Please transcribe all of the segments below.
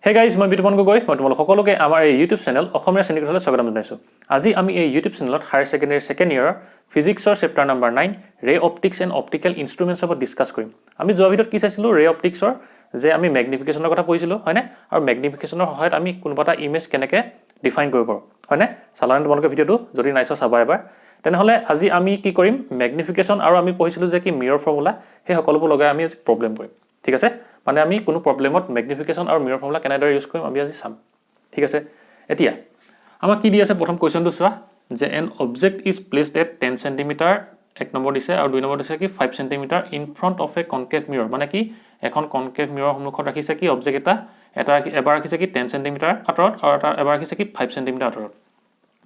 Hey guys মই বিতুপন গগৈ মই তোমালোক সকলোকে আমাৰ এই ইউটিউব চেনেল অসমীয়া শ্ৰেণীকোঠালৈ স্বাগতম জনাইছোঁ। আজি আমি এই ইউটিউব চেনেলত হায়াৰ ছেকেণ্ডেৰী ছেকেণ্ড ইয়েৰৰ ফিজিক্সৰ chapter number 9 ray optics and optical ইনষ্ট্ৰুমেণ্টছৰ ওপৰত ডিছকাছ কৰিম। আমি যোৱা ভিডিঅ'ত কি চাইছিলোঁ, ৰে অপটিক্সৰ যে আমি মেগনিফিকেশ্যনৰ কথা পঢ়িছিলোঁ হয়নে, আৰু মেগনিফিকেশ্যনৰ সহায়ত আমি কোনোবা এটা ইমেজ কেনেকৈ ডিফাইন কৰিব পাৰোঁ হয়নে। চালানে তোমালোকে ভিডিঅ'টো? যদি নাইছ চাবা এবাৰ। তেনেহ'লে আজি আমি কি কৰিম, মেগনিফিকেশ্যন আৰু আমি পঢ়িছিলোঁ যে কি মিৰৰ ফৰ্মুলা, সেই সকলোবোৰ লগাই আমি আজি প্ৰব্লেম কৰিম। ঠিক আছে, মানে আমি কোনো প্ৰব্লেমত মেগনিফিকেশ্যন আৰু মিৰৰ ফৰ্মুলা কেনেদৰে ইউজ কৰিম আমি আজি চাম। ঠিক আছে, এতিয়া আমাক কি দি আছে প্ৰথম কুৱেশ্যনটো চোৱা, যে an object is placed at 10 centimetre এক নম্বৰ দিছে, আৰু 2 নম্বৰ দিছে কি 5 centimetre in front of A concave মিৰৰ, মানে কি এখন কনকেভ মিৰৰ সন্মুখত ৰাখিছে কি অবজেক্ট এটা এবাৰ ৰাখিছে কি 10 চেণ্টিমিটাৰ আঁতৰত, আৰু এবাৰ ৰাখিছে কি 5 চেণ্টিমিটাৰ আঁতৰত।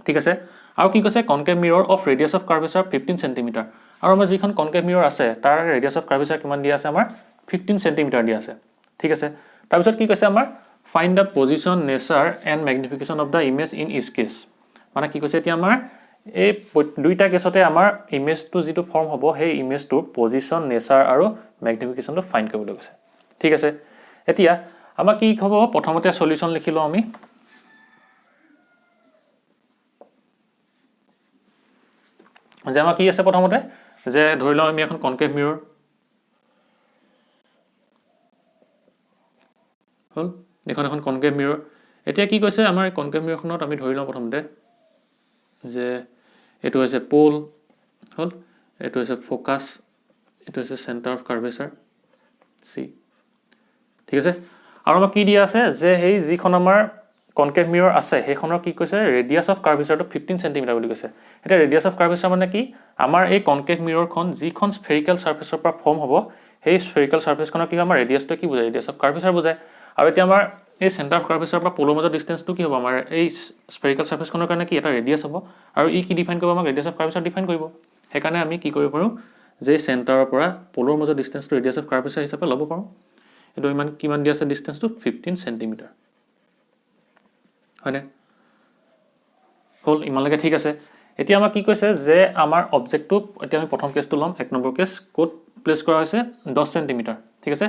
ঠিক আছে, আৰু কি কৈছে concave মিৰৰ of radius of curvature 15 centimetre, আৰু আমাৰ যিখন কনকেভ মিৰৰ আছে তাৰ ৰেডিয়াছ অফ কাৰ্ভেচাৰ কিমান দিয়া আছে, আমাৰ 15 চেণ্টিমিটাৰ দিয়া আছে। ঠিক আছে, তাৰপিছত কি কৈছে আমাৰ find the position, nature and magnification of the image in each case, মানে কি কৈছে এতিয়া আমাৰ এই দুইটা কেছতে আমাৰ ইমেজটো যিটো ফৰ্ম হ'ব সেই ইমেজটোৰ পজিশ্যন, নেচাৰ আৰু মেগনিফিকেশ্যনটো ফাইণ্ড কৰিবলৈ কৈছে। ঠিক আছে, এতিয়া আমাৰ কি হ'ব, প্ৰথমতে সলিউশ্যন লিখি লওঁ আমি। যে আমাৰ কি আছে প্ৰথমতে, যে ধৰি লওঁ আমি এখন কনকেভ মিৰৰ হ'ল, এখন কনকেভ মিৰৰ। এতিয়া কি কৈছে আমাৰ কনকেভ মিৰৰখনত আমি ধৰি লওঁ প্ৰথমতে যে এইটো হৈছে প'ল হ'ল, এইটো হৈছে ফ'কাছ, এইটো হৈছে চেণ্টাৰ অফ কাৰ্ভেচাৰ চি। ঠিক আছে, আৰু আমাক কি দিয়া আছে যে সেই যিখন আমাৰ কনকেভ মিৰৰ আছে সেইখনৰ কি কৈছে ৰেডিয়াছ অফ কাৰ্ভেচাৰটো 15 চেণ্টিমিটাৰ বুলি কৈছে। এতিয়া ৰেডিয়াছ অফ কাৰ্ভেচাৰ মানে কি, আমাৰ এই কনকেভ মিৰৰখন যিখন স্ফেৰিকেল ছাৰ্ফেচৰ পৰা ফৰ্ম হ'ব সেই স্ফেৰিকেল ছাৰ্ফেচখনৰ কি হয় আমাৰ ৰেডিয়াছটো কি বুজায়, ৰেডিয়াছ অফ কাৰ্ভেচাৰ বুজায়। আৰু এতিয়া আমাৰ এই চেণ্টাৰ অফ কাৰ্ভেচাৰৰ পৰা প'লৰ মাজৰ ডিষ্টেঞ্চটো কি হ'ব, আমাৰ এই স্ফেৰিকেল ছাৰ্ফেচখনৰ কাৰণে কি এটা ৰেডিয়াছ হ'ব, আৰু ই কি ডিফাইন কৰিব, আমাক ৰেডিয়াছ অফ কাৰ্ভেচাৰ ডিফাইন কৰিব। সেইকাৰণে আমি কি কৰিব পাৰোঁ, যে চেণ্টাৰৰ পৰা প'লৰ মাজৰ ডিষ্টেঞ্চটো ৰেডিয়াছ অফ কাৰ্ভেচাৰ হিচাপে ল'ব পাৰোঁ। এইটো ইমান কিমান দিয়া আছে ডিষ্টেঞ্চটো 15 চেণ্টিমিটাৰ হয়নে, হ'ল ইমানলৈকে। ঠিক আছে, এতিয়া আমাক কি কৈছে যে আমাৰ অবজেক্টটো, এতিয়া আমি প্ৰথম কেছটো ল'ম, 1 নম্বৰ কেছ, ক'ত প্লেচ কৰা হৈছে 10 চেণ্টিমিটাৰ। ঠিক আছে,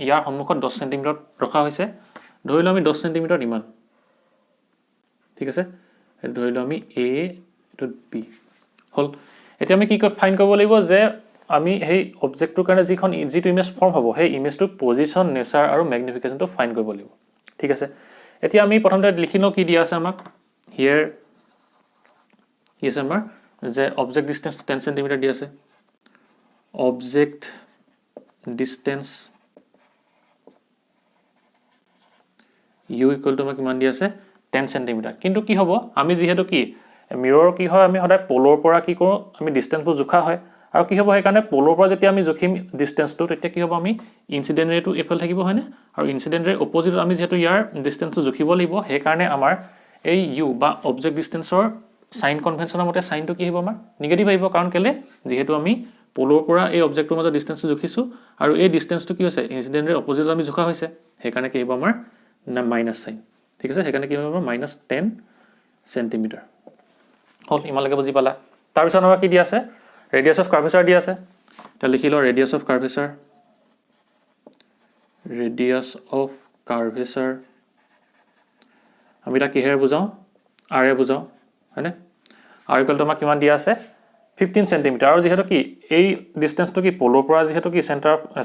ইয়াৰ সন্মুখত 10 চেণ্টিমিটাৰত ৰখা হৈছে, ধৰি লওঁ আমি 10 চেণ্টিমিটাৰত ইমান। ঠিক আছে, এইটো ধৰি লওঁ আমি এ, এইটো বি হ'ল। এতিয়া আমি কি ফাইন কৰিব লাগিব, যে আমি সেই অবজেক্টটোৰ কাৰণে যিটো ইমেজ ফৰ্ম হ'ব সেই ইমেজটোৰ পজিশ্যন, নেচাৰ আৰু মেগনিফিকেশ্যনটো ফাইন কৰিব লাগিব। ঠিক আছে, এতিয়া আমি প্ৰথমতে লিখি লওঁ কি দিয়া আছে আমাক হিয়াৰ, কি আছে আমাৰ যে অবজেক্ট ডিষ্টেঞ্চ 10 চেণ্টিমিটাৰ দিয়া আছে, object distance u equal to আমাক কিমান দিয়া আছে 10 চেণ্টিমিটাৰ। কিন্তু কি হ'ব, আমি যিহেতু কি মিৰৰ কি হয়, আমি সদায় প'লৰ পৰা কি কৰোঁ, আমি ডিষ্টেঞ্চবোৰ জোখা হয়, আৰু কি হ'ব সেইকাৰণে প'লৰ পৰা যেতিয়া আমি জুখিম ডিষ্টেঞ্চটো, তেতিয়া কি হ'ব, আমি ইনচিডেণ্ট ৰেটো এইফালে থাকিব হয়নে, আৰু ইনচিডেণ্ট ৰে অপজিট আমি যিহেতু ইয়াৰ ডিষ্টেঞ্চটো জুখিব লাগিব, সেইকাৰণে আমাৰ এই ইউ বা অবজেক্ট ডিষ্টেঞ্চৰ চাইন কনভেনশ্যনৰ মতে চাইনটো কি হ'ব আমাৰ নিগেটিভ আহিব। কাৰণ কেলে, যিহেতু আমি প'লৰ পৰা এই অবজেক্টটোৰ মাজত ডিষ্টেঞ্চটো জুখিছোঁ, আৰু এই ডিষ্টেঞ্চটো কি হৈছে ইনচিডেণ্ট ৰে অপজিটত আমি জোখা হৈছে, সেইকাৰণে কি হ'ব আমাৰ মাইনাছ চাইন। ঠিক আছে, সেইকাৰণে কি হ'ব আমাৰ -10 চেণ্টিমিটাৰ হ'ল। ইমানলৈকে বুজি পালা? তাৰপিছত আমাৰ কি দিয়া আছে, ৰেডিয়াছ অফ কাৰ্ভেচাৰ দিয়া আছে। এতিয়া লিখি লওঁ radius of curvature, radius of curvature আমি তাক কিহেৰে বুজাওঁ, আৰে বুজাওঁ হয়নে। আৰ ইকুৱেল টু আমাক কিমান দিয়া আছে 15 চেণ্টিমিটাৰ, আৰু যিহেতু কি এই ডিষ্টেঞ্চটো কি প'লৰ পৰা যিহেতু কি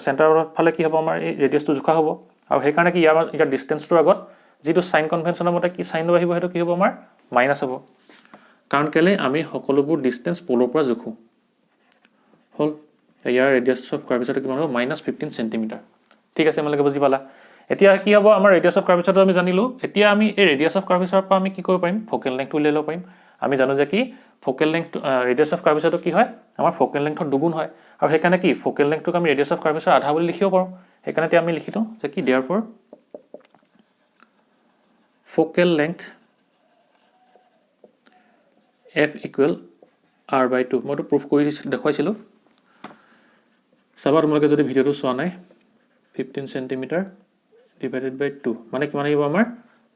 চেণ্টাৰৰ ফালে কি হ'ব আমাৰ এই ৰেডিয়াছটো জোখা হ'ব, আৰু সেইকাৰণে কি ইয়াৰ ডিষ্টেঞ্চটোৰ আগত যিটো চাইন কনভেনশ্যনৰ মতে কি চাইনটো আহিব, সেইটো কি হ'ব আমাৰ মাইনাছ হ'ব। কাৰণ কেলে আমি সকলোবোৰ ডিষ্টেঞ্চ প'লৰ পৰা জোখোঁ হ'ল। ইয়াৰ ৰেডিয়াছ অফ কাৰ্ভেচাৰটো কিমান হ'ব -15 চেণ্টিমিটাৰ। ঠিক আছে, আমালোকে বুজি পালা? এতিয়া কি হ'ব, আমাৰ ৰেডিয়াছ অফ কাৰ্ভেচাৰটো আমি জানিলোঁ। এতিয়া আমি এই ৰেডিয়াছ অফ কাৰ্ভেচাৰৰ পৰা আমি কি কৰিব পাৰিম, ফ'কেল লেংথটো উলিয়াই ল'ব পাৰিম। আমি জানো যে কি ফ'কেল লেংথ, ৰেডিয়াছ অফ কাৰ্ভেচাৰটো কি হয় আমাৰ ফ'কেল লেংথৰ দুগুণ হয়, আৰু সেইকাৰণে কি ফ'কেল লেংথটোক আমি ৰেডিয়াছ অফ কাৰ্ভেচাৰ আধা বুলি লিখিব পাৰোঁ। সেইকাৰণে এতিয়া আমি লিখি দিওঁ যে কি therefore focal length F equal R/2। মইতো প্ৰুফ কৰি দেখুৱাইছিলোঁ, চাবা তোমালোকে যদি ভিডিঅ'টো চোৱা নাই। 15 চেণ্টিমিটাৰ ডিভাইডেড বাই 2 মানে কিমান আহিব আমাৰ,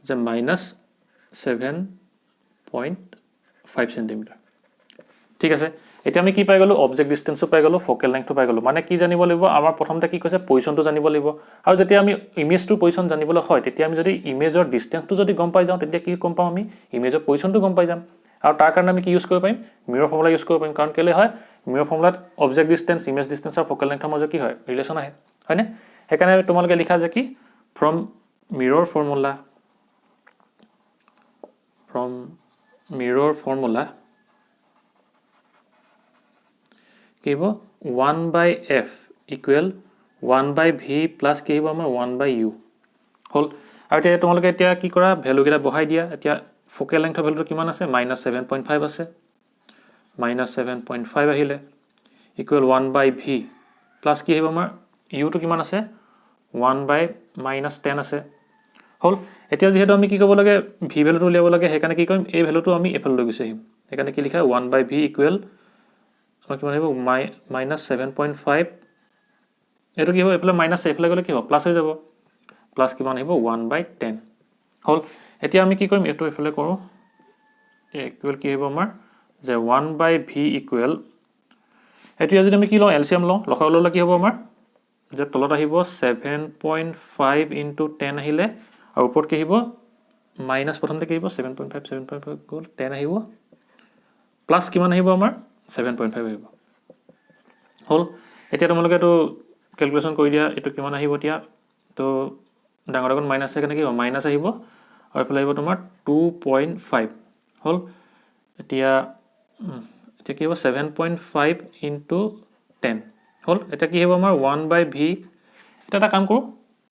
যে -7.5 চেণ্টিমিটাৰ। ঠিক আছে, এতিয়া আমি কি পাই গ'লো অবজেক্ট ডিষ্টেন্সও পাই গ'লো ফ'কেল লেংথটো পাই গ'লো মানে কি জানিব লাগিব আমাৰ প্ৰথমতে কি কৈছে পজিশ্যনটো জানিব লাগিব আৰু যেতিয়া আমি ইমেজটোৰ পজিশ্যন জানিবলৈ হয় তেতিয়া আমি যদি ইমেজৰ ডিষ্টেন্সটো যদি গম পাই যাওঁ তেতিয়া কি গম পাম আমি ইমেজৰ পজিশ্যনটো গম পাই যাম আৰু তাৰ কাৰণে আমি কি ইউজ কৰিব পাৰিম মিৰৰ ফৰ্মুলা ইউজ কৰিব পাৰিম কাৰণ কেলে হয় মিৰৰ ফৰ্মুলাত অবজেক্ট ডিষ্টেন্স ইমেজ ডিষ্টেন্স আৰু ফ'কেল লেংথৰ মাজত কি হয় ৰিলেশ্যন আহে হয়নে সেইকাৰণে তোমালোকে লিখা যে কি ফ্ৰম মিৰৰ ফৰ্মুলা কি হ'ব 1/f ইকুৱেল 1/v প্লাছ কি হ'ব আমাৰ 1/u হ'ল আৰু এতিয়া তোমালোকে এতিয়া কি কৰা ভেলুকেইটা বহাই দিয়া এতিয়া ফ'কেল লেংথৰ ভেলুটো কিমান আছে -7.5 আছে -7.5 আহিলে ইকুৱেল 1/v প্লাছ কি আহিব আমাৰ ইউটো কিমান আছে 1/-10 আছে হ'ল এতিয়া যিহেতু আমি কি ক'ব লাগে ভি ভেলুটো উলিয়াব লাগে সেইকাৰণে কি কৰিম এই ভেলুটো আমি এফালে লৈ গুচি আহিম সেইকাৰণে কি লিখা 1/v ইকুৱেল আমাৰ কিমান আহিব -7.5 এইটো কি হ'ব এইফালে মাইনাছ এইফালে গ'লে কি হ'ব প্লাছ হৈ যাব প্লাছ কিমান আহিব 1/10 হ'ল এতিয়া আমি কি কৰিম এইটো এইফালে কৰোঁ ইকুৱেল কি আহিব আমাৰ যে 1/v ইকুৱেল এতিয়া যদি আমি কি লওঁ এলচিএম লওঁ লসাগু ল'লে কি হ'ব আমাৰ যে তলত আহিব 7.5 × 10 আহিলে আৰু ওপৰত কি আহিব মাইনাছ প্ৰথমতে কি আহিব 7.5 গ'ল 10 আহিব প্লাছ কিমান আহিব আমাৰ 7.5 আহিব হ'ল এতিয়া তোমালোকে এইটো কেলকুলেশ্যন কৰি দিয়া এইটো কিমান আহিব এতিয়া তো ডাঙৰ ডাঙৰ মাইনাছ সেইকাৰণে কি হ'ব মাইনাছ আহিব আৰু এইফালে আহিব তোমাৰ 2.5 হ'ল এতিয়া কি হ'ব 7.5 × 10 হ'ল এতিয়া কি হ'ব আমাৰ 1/v এতিয়া এটা কাম কৰোঁ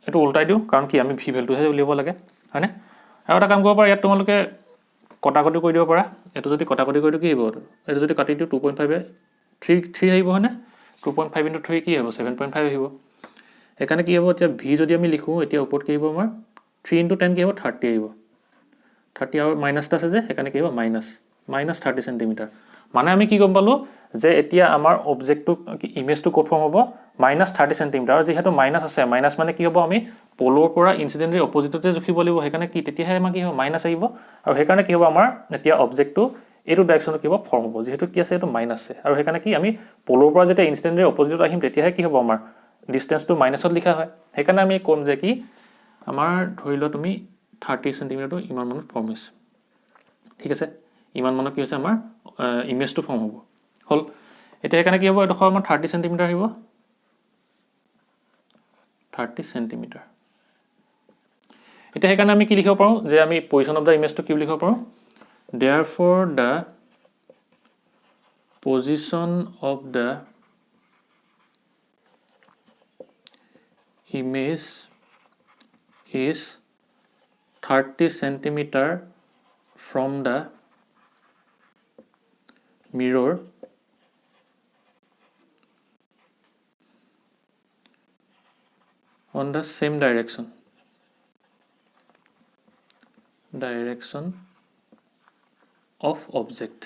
এইটো উল্টাই দিওঁ কাৰণ কি আমি ভি ভেলুটোহে উলিয়াব লাগে হয়নে আৰু এটা কাম কৰিব পাৰা ইয়াত তোমালোকে কটাকটি কৰি দিব পাৰা এইটো যদি কটাকটি কৰি দিওঁ কি হ'ব এইটো যদি কাটি দিওঁ 2.5 3 আহিব হয়নে 2.5 × 3 কি হ'ব 7.5 আহিব সেইকাৰণে কি হ'ব এতিয়া ভি যদি আমি লিখোঁ এতিয়া ওপৰত কি আহিব আমাৰ 3 × 10 কি হ'ব 30 আহিব 30 আৰু মাইনাছটা আছে যে সেইকাৰণে কি হ'ব -30 চেণ্টিমিটাৰ মানে আমি কি গম পালোঁ যে এতিয়া আমাৰ অবজেক্টটো ইমেজটো ক'ত ফৰ্ম হ'ব -30 চেণ্টিমিটাৰ আৰু যিহেতু মাইনাছ আছে মাইনাছ মানে কি হ'ব আমি পলৰ পৰা ইনচিডেণ্ট ৰে অপজিটতে জুখিব লাগিব সেইকাৰণে কি তেতিয়াহে আমাৰ কি হ'ব মাইনাছ আহিব আৰু সেইকাৰণে কি হ'ব আমাৰ এতিয়া অবজেক্টটো এইটো ডাইৰেকশ্যনত কি হ'ব ফৰ্ম হ'ব যিহেতু কি আছে এইটো মাইনাছ আছে আৰু সেইকাৰণে কি আমি পলৰ পৰা যেতিয়া ইনচিডেণ্ট ৰে অপজিটত আহিম তেতিয়াহে কি হ'ব আমাৰ ডিষ্টেন্সটো মাইনাছত লিখা হয় সেইকাৰণে আমি ক'ম যে কি আমাৰ ধৰি লোৱা তুমি 30 চেণ্টিমিটাৰটো ইমান মানত ফৰ্ম হৈছে ঠিক আছে ইমান মানত কি হৈছে আমাৰ ইমেজটো ফৰ্ম হ'ব হ'ল এতিয়া সেইকাৰণে কি হ'ব এইডোখৰ আমাৰ 30 চেণ্টিমিটাৰ আহিব 30 চেণ্টিমিটাৰ এতিয়া সেইকাৰণে আমি কি লিখিব পাৰোঁ যে আমি পজিশ্যন অফ দ্য ইমেজটো কি লিখিব পাৰোঁ therefore the position of the image is 30 centimeter from the mirror on the same direction of object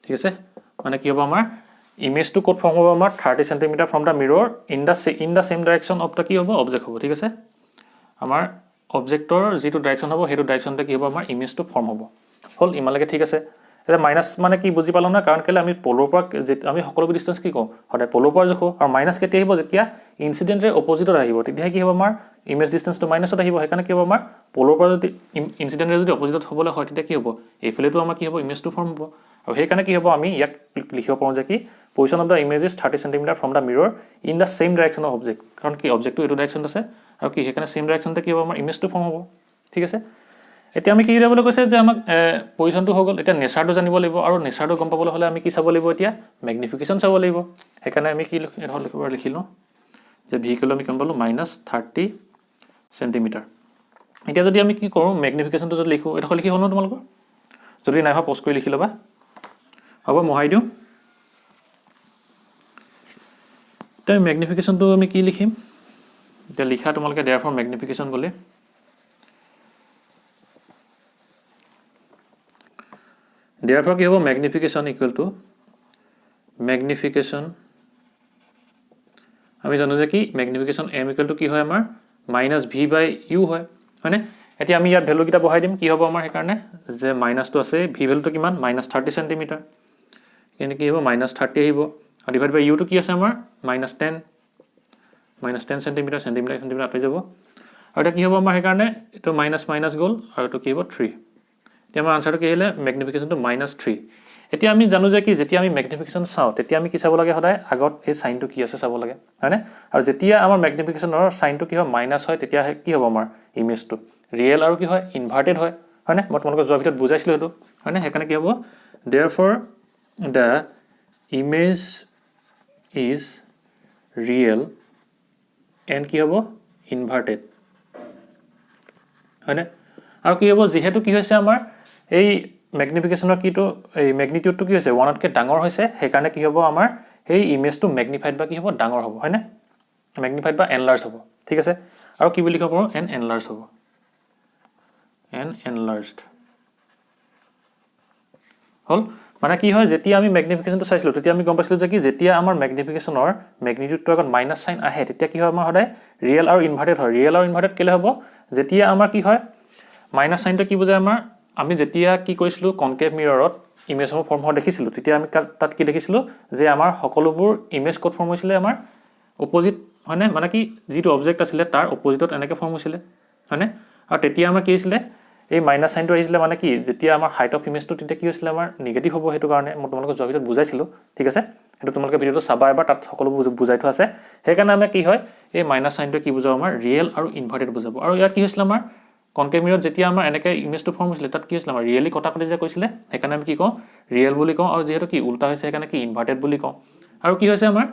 ঠিক আছে মানে কি হ'ব আমাৰ ইমেজটো ক'ত ফৰ্ম হ'ব আমাৰ 30 centimetre from the মিৰৰ in the same direction of the কি হ'ব অবজেক্ট হ'ব ঠিক আছে আমাৰ অবজেক্টৰ যিটো ডাইৰেকশ্যন হ'ব সেইটো ডাইৰেকশ্যনতে কি হ'ব আমাৰ ইমেজটো ফৰ্ম হ'ব হ'ল ইমানলৈকে ঠিক আছে এতিয়া মাইনাছ মানে কি বুজি পালোঁ না কাৰণ কেলৈ আমি পলৰ পৰা আমি সকলোবোৰ ডিষ্টেঞ্চ কি কওঁ সদায় পলৰ পৰা জোখোঁ আৰু মাইনাছ কেতিয়া আহিব যেতিয়া ইনচিডেণ্ট ৰে অপজিটত আহিব তেতিয়াহে কি হ'ব আমাৰ ইমেজ ডিষ্টেঞ্চটো মাইনাছত আহিব সেইকাৰণে কি হ'ব আমাৰ পলৰ পৰা যদি ইনচিডেণ্ট ৰে যদি অপজিটত হ'বলৈ হয় তেতিয়া কি হ'ব এইফালেতো আমাৰ কি হ'ব ইমেজটো ফৰ্ম হ'ব আৰু সেইকাৰণে কি হ'ব আমি ইয়াক লিখিব পাৰোঁ যে কি position of the image is 30 centimetre from the মিৰৰ in the same direction of object কাৰণ কি অবজেক্টটো এইটো ডাইৰেকশ্যনত আছে আৰু কি সেইকাৰণে ছেইম ডাইৰেকশ্যনতে কি হ'ব আমাৰ ইমেজটো ফৰ্ম হ'ব ঠিক আছে এতিয়া আমি কি উলিয়াবলৈ কৈছে যে আমাক পজিশ্যনটো হৈ গ'ল এতিয়া নেচাৰটো জানিব লাগিব আৰু নেচাৰটো গম পাবলৈ হ'লে আমি কি চাব লাগিব এতিয়া মেগনিফিকেশ্যন চাব লাগিব সেইকাৰণে আমি কি লিখি লওঁ যে ভি আমি গম পালোঁ -30 চেণ্টিমিটাৰ এতিয়া যদি আমি কি কৰোঁ মেগনিফিকেশ্যনটো যদি লিখোঁ এইডোখৰ লিখি হ'ল ন তোমালোকৰ যদি নাই হোৱা পষ্ট কৰি লিখি ল'বা হ'ব মহাই দিওঁ এতিয়া মেগনিফিকেশ্যনটো আমি কি লিখিম এতিয়া লিখা তোমালোকে therefore মেগনিফিকেশ্যন বুলি therefore কি হ'ব মেগনিফিকেশ্যন ইকুৱেল টু মেগনিফিকেশ্যন আমি জানো যে কি মেগনিফিকেশ্যন m ইকুৱেল টু কি হয় আমাৰ -v/u হয় হয়নে এতিয়া আমি ইয়াত ভেলুকেইটা বহাই দিম কি হ'ব আমাৰ সেইকাৰণে যে মাইনাছটো আছে ভি ভেলুটো কিমান -30 চেণ্টিমিটাৰ এনে কি হ'ব -30 আহিব আৰু ডিভাইড বাই ইউ টো কি আছে আমাৰ -10 সেন্টিমিটাৰ সেন্টিমিটাৰ আঁতৰি যাব আৰু এটা কি হ'ব আমাৰ সেইকাৰণে এইটো মাইনাছ মাইনাছ গ'ল আৰু এইটো কি হ'ব 3 এতিয়া আমাৰ আনসাৰটো কি আহিলে ম্যাগনিফিকেশনটো -3 এতিয়া আমি জানো যে কি যেতিয়া আমি ম্যাগনিফিকেশন চাওঁ তেতিয়া আমি কি চাব লাগে সদায় আগত এই সাইনটো কি আছে চাব লাগে হয়নে আৰু যেতিয়া আমাৰ ম্যাগনিফিকেশনৰ সাইনটো কি হয় মাইনাছ হয় তেতিয়া কি হ'ব আমাৰ ইমেজটো ৰিয়েল আৰু কি হয় ইনভাৰ্টেড হয় হয়নে মই তোমালোকক যোৱা ভিডিঅ'ত বুজাইছিলো সেইটো হয়নে সেইকাৰণে কি হ'ব therefore the image is real and কি হ'ব inverted হয়নে আৰু কি হ'ব যেহেতু কি হৈছে আমাৰ এই ম্যাগনিফিকেশনৰ কিটো এই ম্যাগনিটিউডটো কি হৈছে 1 তকৈ ডাঙৰ হৈছে সেইকাৰণে কি হ'ব আমাৰ এই ইমেজটো ম্যাগনিফাইড বা কি হ'ব ডাঙৰ হ'ব হয়নে ম্যাগনিফাইড বা এনলাৰ্জ হ'ব ঠিক আছে আৰু কি বুলি লিখিব পাৰো এনলাৰ্জ হ'ব enlarged হল মানে কি হয় যেতিয়া আমি ম্যাগনিফিকেশনটো চাইছিলো তেতিয়া আমি গম পাইছিলো যে কি যেতিয়া আমাৰ ম্যাগনিফিকেশনৰ ম্যাগনিটিউডটো আগত মাইনাছ সাইন আহে তেতিয়া কি হয় আমাৰ সদায় ৰিয়েল আৰু ইনভাৰ্টেড হয় ৰিয়েল আৰু ইনভাৰ্টেড কেলে হ'ব যেতিয়া আমাৰ কি হয় মাইনাছ সাইনটো কি বুজায় আমাৰ আমি যেতিয়া কি কৰিছিলো কনকেভ মিৰৰত ইমেজসমূহ ফৰ্ম হোৱা দেখিছিলো তেতিয়া আমি তাত কি দেখিছিলো যে আমাৰ সকলোবোৰ ইমেজ কোড ফৰ্ম হৈছিলে আমাৰ অপোজিট হয়নে মানে কি যিটো অবজেক্ট আছিলে তাৰ অপোজিটত এনেকৈ ফৰ্ম হৈছিলে হয়নে আৰু তেতিয়া আমাৰ কি হৈছিলে এই মাইনাছ সাইনটো আহিছিলে মানে কি যেতিয়া আমাৰ হাইট অফ ইমেজটো তেতিয়া কি হৈছিলে আমাৰ নিগেটিভ হ'ব হেতু কাৰণে মই তোমালোকক যোৱা ভিডিঅ'ত বুজাইছিলো ঠিক আছে হেতু তোমালোকে ভিডিঅ'টো চাবা এবাৰ তাত সকলোবোৰ বুজাই থোৱা আছে সেইকাৰণে আমি কি হয় এই মাইনাছ সাইনটো কি বুজাব আমাৰ ৰিয়েল আৰু ইনভাৰ্টেড বুজাব আৰু ইয়াত কি হৈছিল আমাৰ কনকেভ মিৰত যেতিয়া আমাৰ এনেকৈ ইমেজটো ফৰ্ম হৈছিলে তাত কি হৈছিল আমাৰ ৰিয়েলি কটাকটি যে কৈছিলে সেইকাৰণে আমি কি কওঁ ৰিয়েল বুলি কওঁ আৰু যেহেতু কি উল্টা হৈছে সেইকাৰণে কি ইনভাৰ্টেড বুলি কওঁ আৰু কি হৈছে আমাৰ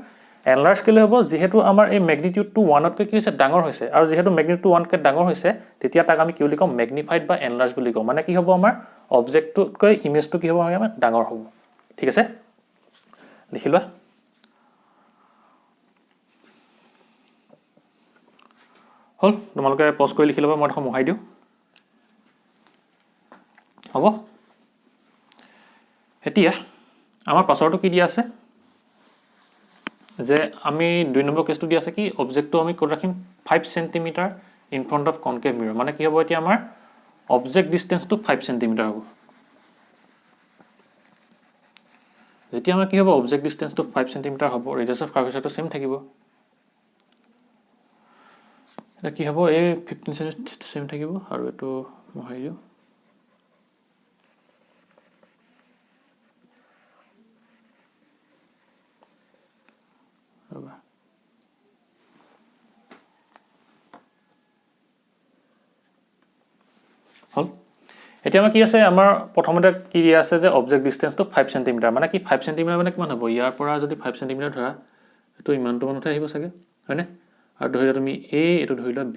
এনলাৰ্জ কেলে হ'ব যেহেতু আমাৰ এই ম্যাগনিটিউডটো 1 তকৈ কি হৈছে ডাঙৰ হৈছে আৰু যেহেতু ম্যাগনিটিউডটো 1 তকৈ ডাঙৰ হৈছে তেতিয়া তাক আমি কি বুলি কওঁ ম্যাগনিফাইড বা এনলাৰ্জ বুলি কওঁ মানে কি হ'ব আমাৰ অবজেক্টটোতকৈ ইমেজটো কি হ'ব আমাৰ ডাঙৰ হ'ব ঠিক আছে লিখি লোৱা হল তোমালোকে পজ কৰি লিখি ল'বা মই এখন মোহাই দিওঁ হ'ব এতিয়া আমাৰ পাছৰটো কি দিয়া আছে যে আমি 2 নম্বৰ কেছটো দিয়া আছে কি অবজেক্টটো আমি ক'ত ৰাখিম 5 centimetre in front of concave মিৰৰ মানে কি হ'ব এতিয়া আমাৰ অবজেক্ট ডিসটেন্সটো 5 সেন্টিমিটাৰ হ'ব যেতিয়া আমাৰ কি হ'ব অবজেক্ট ডিসটেন্সটো 5 সেন্টিমিটাৰ হ'ব ৰেডিয়াছ অফ কাৰ্ভেচাৰটো সেম থাকিব এটা কি হ'ব এই 15 সেন্টিমিটাৰ সেম থাকিব আৰু এটো মহাই দিও হল এতিয়া আমাৰ কি আছে আমাৰ প্ৰথমতে কি দিয়া আছে যে অবজেক্ট ডিসটেন্সটো 5 সেন্টিমিটাৰ মানে কি 5 সেন্টিমিটাৰ মানে কিমান হ'ব ইয়াৰ পৰা যদি 5 সেন্টিমিটাৰ ধৰা এটো ইমানটো মানতে আহিব চাগে হয়নে আৰু ধৰিলা তুমি a এটো ধৰিলা b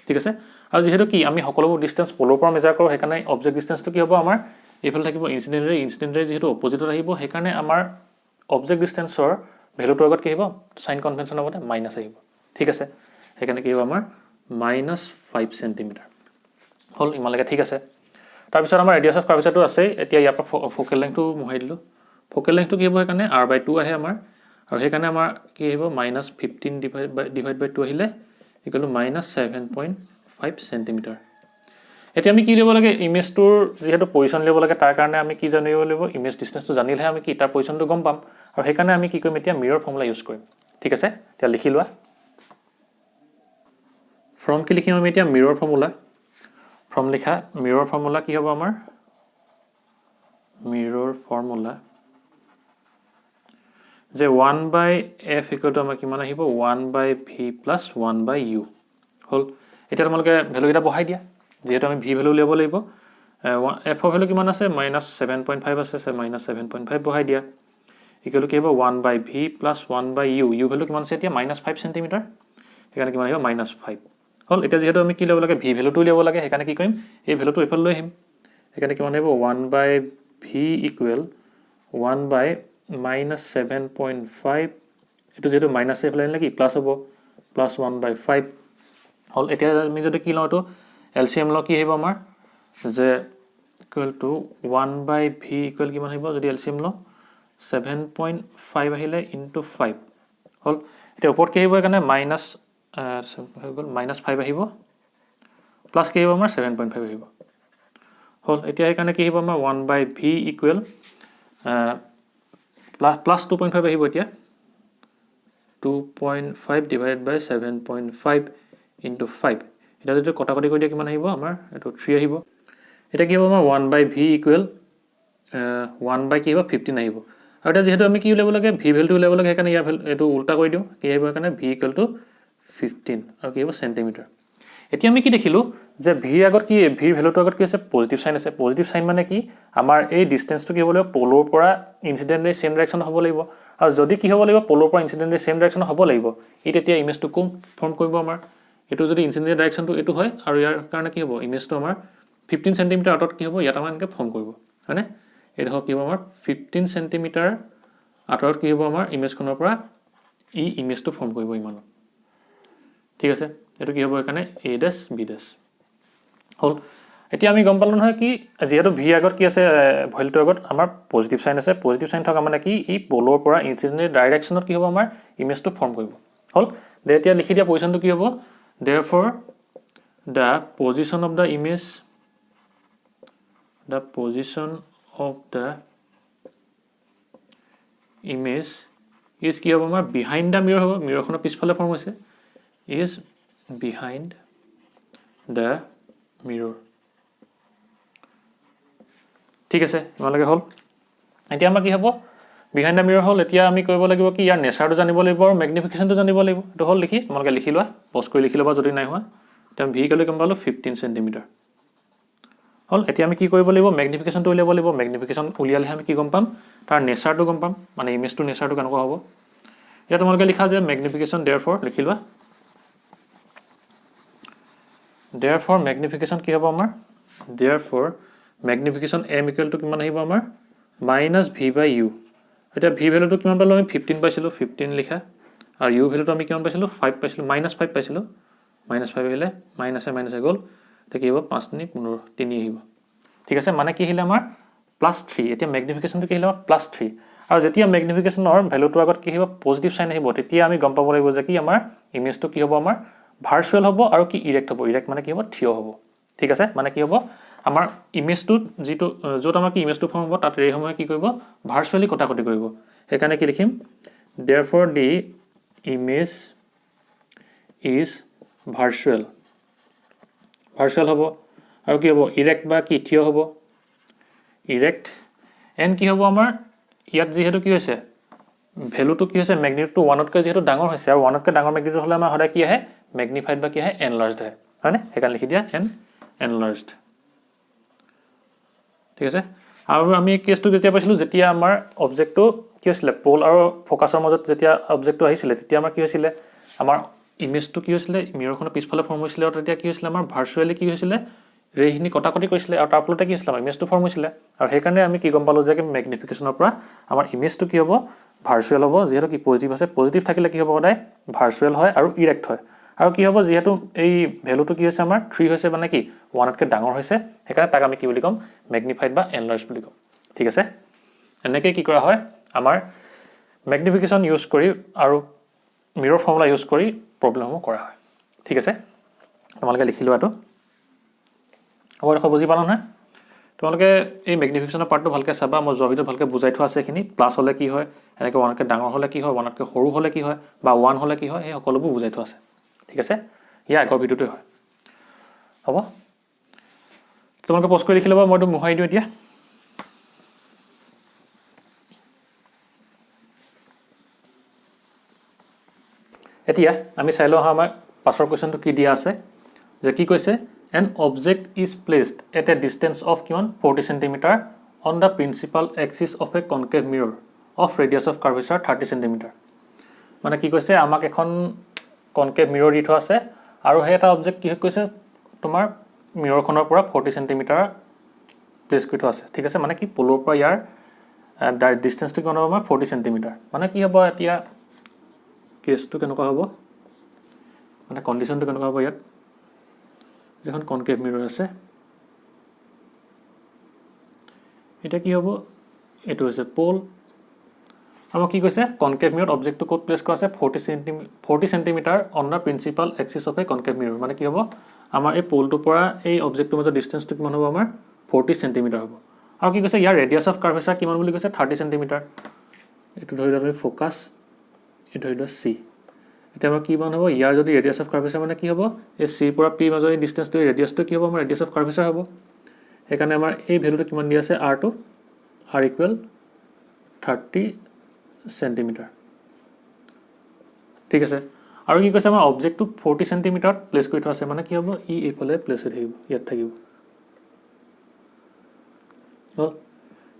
ঠিক আছে আৰু যেহেতু কি আমি সকলোবোৰ ডিসটেন্স পলৰ পৰা মেজাৰ কৰো সেইকাৰণে অবজেক্ট ডিসটেন্সটো কি হ'ব আমাৰ এইফালে থাকিব ইনসিডেন্ট ৰে যেহেতু অপোজিটত আহিব সেইকাৰণে আমাৰ অবজেক্ট ডিসটেন্সৰ ভ্যালুটোৰ আগত কি আহিব সাইন কনভেনচনৰ মতে মাইনাস আহিব ঠিক আছে সেইকাৰণে কি হ'ব আমাৰ -5 সেন্টিমিটাৰ হল ইমানলৈকে ঠিক আছে তাৰ পিছত আমাৰ ৰেডিয়াছ অফ কাৰ্ভেচাৰটো আছে এতিয়া ইয়াৰ পৰা ফোকেল লেংথটো মোহাই দিলো ফোকেল লেংথটো কি হ'ব সেইকাৰণে r/2 আহে আমাৰ আৰু সেইকাৰণে আমাৰ কি আহিব -15 ডিভাইড বাই 2 আহিলে ইকুৱেল টু -7.5 সেন্টিমিটাৰ এতিয়া আমি কি লিব লাগে ইমেজটোৰ যেহেতু পজিশন লিব লাগে তাৰ কাৰণে আমি কি জানিব লাগিব ইমেজ ডিসটেন্সটো জানিলে আমি কি তাৰ পজিশনটো গম পাম আৰু সেইকাৰণে আমি কি কৰিম এতিয়া মিৰৰ ফৰ্মুলা ইউজ কৰিম ঠিক আছে এতিয়া লিখি লোৱা ফ্ৰম কি লিখিম আমি এতিয়া মিৰৰ ফৰ্মুলা ফ্ৰম লিখা মিৰৰ ফৰ্মুলা কি হ'ব আমাৰ মিৰৰ ফৰ্মুলা যে 1/f ইকুৱেল টু আমাৰ কিমান আহিব 1/v প্লাস 1/u হল এটা তোমালোকে ভ্যালু এটা বহাই দিয়া যেহেতু আমি v ভ্যালু উলিয়াব লাগিব f অফ ভ্যালু কিমান আছে -7.5 আছে 7.5 বহাই দিয়া ইকুৱেল টু কি হ'ব 1/v plus 1/u u value কিমান আছে এতিয়া -5 সেন্টিমিটাৰ সেইকাৰণে কিমান আহিব -5 হল এটা যেহেতু আমি কি ল'ব লাগে v ভ্যালুটো উলিয়াব লাগে সেইকাৰণে কি কৰিম এই ভ্যালুটো এফালে লৈ আহিম সেইকাৰণে কিমান আহিব 1/v ইকুৱেল 1/-7.5 এটো যেটো মাইনাস এফালে আনিলে কি প্লাস হ'ব +1/5 হল এতিয়া আমি যদি কি লওঁ তো এলসিএম ল কি আহিব আমাৰ যে ইকুৱেল টু 1/v ইকুৱেল কিমান আহিব যদি এলসিএম ল 7.5 আহিলে ইনটু 5 হল এতিয়া ওপৰত কি আহিব কাৰণে মাইনাস -5 আহিব প্লাস কি আহিব আমাৰ 7.5 আহিব হল এতিয়া এই কাৰণে কি আহিব আমাৰ 1/v ইকুৱেল প্লাছ 2.5 আহিব এতিয়া 2.5 ডিভাইডেড বাই 7.5 ইনটু 5 এটা যদি কটাকটি কৰি দিয়া কিমান আহিব আমাৰ এটো 3 আহিব এটা কি হ'ব আমাৰ 1 বাই v ইকুৱেল 1 বাই কি হ'ব 15 আহিব আৰু এটা যেহেতু আমি কি উলাব লাগে v ভ্যালুটো উলাব লাগে সেইকাৰণে ইয়াৰ এটো উল্টা কৰি দিও কি আহিব সেইকাৰণে v ইকুৱেল টু 15 আৰু কি হ'ব সেন্টিমিটাৰ এতিয়া আমি কি দেখিলো যে v আগত কি v ভ্যালুটো আগত কি আছে পজিটিভ সাইন আছে পজিটিভ সাইন মানে কি আমাৰ এই ডিসটেন্সটো কি হ'ব লাগিব পোলৰ পৰা ইনসিডেন্ট ৰে সেম ডাইৰেকশন হ'ব লাগিব আৰু যদি কি হ'ব লাগিব পোলৰ পৰা ইনসিডেন্ট ৰে সেম ডাইৰেকশন হ'ব লাগিব ই তেতিয়া ইমেজটো কোন ফৰ্ম কৰিব আমাৰ এটো যদি ইনসিডেন্ট ডাইৰেকশনটো এটো হয় আৰু ইয়াৰ কাৰণে কি হ'ব ইমেজটো আমাৰ 15 সেন্টিমিটাৰ আঁতৰত কি হ'ব ইয়াত আমাৰ এনেকৈ ফৰ্ম কৰিব হয়নে এই দেখক কি হ'ব আমাৰ 15 সেন্টিমিটাৰ আঁতৰত কি হ'ব আমাৰ ইমেজখনৰ পৰা ই ইমেজটো ফৰ্ম কৰিব ইমান ঠিক আছে এটো কি হ'ব এখানে a ড্যাশ b ড্যাশ হল এতিয়া আমি গম পালো নহয় কি যেহেতু v আগত কি আছে ভ্যালুটো আগত আমাৰ পজিটিভ সাইন আছে পজিটিভ সাইন থকা মানে কি ই পোলৰ পৰা ইনসিডেন্ট ডাইৰেকশনত কি হ'ব আমাৰ ইমেজটো ফৰ্ম কৰিব হল দে এতিয়া লিখি দিয়া পজিশনটো কি হ'ব therefore the position of the image is কি হ'ব আমাৰ behind the mirror হ'ব মিৰৰখনৰ পিছফালে ফৰ্ম হৈছে is behind the mirror ঠিক আছে ইমানলৈকে হ'ল এতিয়া আমাৰ কি হ'ব behind the mirror হ'ল এতিয়া আমি কৰিব লাগিব কি ইয়াৰ নেচাৰটো জানিব লাগিব আৰু ম্যাগনিফিকেশনটো জানিব লাগিব এটো হ'ল লিখি তোমালোকে লিখি লোৱা পজ কৰি লিখি লবা যদি নাই হোৱা তেম v কলে কম পালো 15 সেন্টিমিটাৰ হল এতিয়া আমি কি কৰিব লাগিব ম্যাগনিফিকেশনটো উলিয়াব লাগিব ম্যাগনিফিকেশন উলিয়ালে আমি কি গম পাম তাৰ নেচাৰটো গম পাম মানে ইমেজটো নেচাৰটো কেনেকুৱা হ'ব এতিয়া তোমালোকে লিখা যে ম্যাগনিফিকেশন therefore লিখি লোৱা therefore magnification কি হ'ব আমাৰ therefore magnification m equal to কিমান আহিব আমাৰ -v/u এটা v ভ্যালুটো কিমান পালো আমি 15 পাইছিলো 15 লিখা আৰু u ভ্যালুটো আমি কিমান পাইছিলো 5 পাইছিলো -5 পাইছিলো -5 আহিলে মাইনাসে গল তে কি হ'ব 5 নি 3 আহিব ঠিক আছে মানে কি আহিলে আমাৰ +3 এতিয়া magnificationটো কি আহিলে +3 আৰু যেতিয়া magnificationৰ ভ্যালুটো আগত কি আহিব পজিটিভ সাইন আহিব তেতিয়া আমি গম পাব লাগিব যে কি আমাৰ ইমেজটো কি হ'ব আমাৰ ভাৰ্চুৱেল হ'ব আৰু কি ইৰেক্ট হ'ব ইৰেক্ট মানে কি হ'ব থিয় হ'ব ঠিক আছে মানে কি হ'ব আমাৰ ইমেজটো যেটো যত আমাৰ কি ইমেজটো ফৰ্ম হ'ব তাত এই সময় কি কৰিব ভাৰ্চুৱেলি কটাকটি কৰিব সেইকাৰণে কি লিখিম therefore the image is virtual হ'ব আৰু কি হ'ব ইৰেক্ট বা কি থিয় হ'ব ইৰেক্ট এন কি হ'ব আমাৰ ইয়াত যেহেতু কি হৈছে ভ্যালুটো কি হৈছে ম্যাগনিটিউডটো 1 তকৈ যেহেতু ডাঙৰ হৈছে আৰু 1 তকৈ ডাঙৰ ম্যাগনিটিউড হলে আমাৰ সদায় কি আহে ম্যাগনিফাইড বা কি আহে এনলাৰ্জড আহে হয়নে সেইকাৰণে লিখি দিয়া এনলাৰ্জড ঠিক আছে আৰু আমি কেছটো যেতিয়া পাইছিলো যেতিয়া আমাৰ অবজেক্টটো কি হৈছিল পোল আৰু ফোকাসৰ মাজত যেতিয়া অবজেক্টটো আহিছিল তেতিয়া আমাৰ কি হৈছিল আমাৰ ইমেজটো কি হৈছিল মিৰৰখনৰ পিছফালে ফৰ্ম হৈছিল আৰু তেতিয়া কি হৈছিল আমাৰ ভাৰ্চুৱেলি কি হৈছিল ৰেহিনি কটাকটি কৰিছিল আৰু তাৰ ফলতে কি হৈছিল ইমেজটো ফৰ্ম হৈছিল আৰু সেইকাৰণে আমি কি গম পালো যে ম্যাগনিফিকেশনৰ পৰা আমাৰ ইমেজটো কি হ'ব ভাৰ্চুৱেল হ'ব যেহেতু কি পজিটিভ আছে পজিটিভ থাকিলে কি হ'ব সদায় ভাৰ্চুৱেল হয় আৰু ইৰেক্ট হয় আৰু কি হ'ব যেহেতু এই ভ্যালুটো কি হৈছে আমাৰ 3 হৈছে মানে কি 1 তকৈ ডাঙৰ হৈছে সেইকাৰণে তাক আমি কি বুলি কম ম্যাগনিফাইড বা এনলাৰ্জ বুলি কম ঠিক আছে এনেকৈ কি কৰা হয় আমাৰ ম্যাগনিফিকেশন ইউজ কৰি আৰু মিৰৰ ফৰ্মুলা ইউজ কৰি প্ৰবলেমসমূহ কৰা হয় ঠিক আছে তোমালোকে লিখি লোৱাটো হ'ব দেখো বুজি পালা নহয় তোমালোকে এই ম্যাগনিফিকেশনৰ পাৰ্টটো ভালকৈ চাবা মই যোৱা ভিডিঅ'ত ভালকৈ বুজাই থোৱা আছে এখিনি প্লাস হলে কি হয় এনেকৈ 1 তকৈ ডাঙৰ হলে কি হয় 1 তকৈ সৰু হলে কি হয় বা 1 হলে কি হয় এই সকলোবোৰ বুজাই থোৱা আছে ঠিক আছে ইয়া আগৰ ভিডিঅ'তে হয় হ'ব তোমালোকে পজ কৰি লিখি লবা মইতো মুহাই দিও এতিয়া এতিয়া আমি চাই লওঁ আমাৰ পাছৰ কোৱেশ্চনটো কি দিয়া আছে যে কি কৈছে an object is placed at a distance of 40 cm on the principal axis of a concave mirror of radius of curvature 30 cm মানে কি কৈছে আমাক এখন concave mirror দি থোৱা আছে আৰু হে এটা অবজেক্ট কি কৈছে তোমাৰ মিৰৰখনৰ পৰা 40 cm প্লেস কৰি থোৱা আছে ঠিক আছে মানে কি পোলৰ পৰা ইয়াৰ ডিসটেন্সটো কিমান হ'ব আমাৰ 40 cm মানে কি হ'ব এতিয়া কেছটো কেনেকুৱা হ'ব মানে কন্ডিশনটো কেনেকুৱা হ'ব ইয়াত যখন কনকেভ মিৰৰ আছে এটা কি হ'ব এটো হৈছে পোল আমাৰ কি কৈছে কনকেভ মিৰৰ অবজেক্টটো কোড প্লেস কৰা আছে 40 cm on the principal axis of A concave মিৰৰ মানে কি হ'ব আমাৰ এই পোলটোৰ পৰা এই অবজেক্টৰ মাজৰ ডিসটেন্সটো কিমান হ'ব আমাৰ 40 cm হ'ব আৰু কি কৈছে ইয়াৰ ৰেডিয়াস অফ কাৰ্ভেচাৰ কিমান বুলি কৈছে 30 cm এইটো ধৰি লোৱা আমি ফ'কাছ, এইটো ধৰি লোৱা চি। এতিয়া আমাৰ কি মান হ'ব, ইয়াৰ যদি ৰেডিয়াছ অফ কাৰ্ভেচাৰ মানে কি হ'ব, এই চিৰ পৰা পি মাজৰ এই ডিষ্টেঞ্চটো ৰেডিয়াছটো কি হ'ব, আমাৰ ৰেডিয়াছ অফ কাৰ্ভেচাৰ হ'ব। সেইকাৰণে আমাৰ এই ভেলুটো কিমান দিয়া আছে, আৰটো, আৰ ইকুৱেল 30 চেণ্টিমিটাৰ। ঠিক আছে। আৰু কি কৈছে, আমাৰ অবজেক্টটো 40 চেণ্টিমিটাৰত প্লেচ কৰি থোৱা আছে, মানে কি হ'ব, ই এইফালে প্লেচ হৈ থাকিব, ইয়াত থাকিব।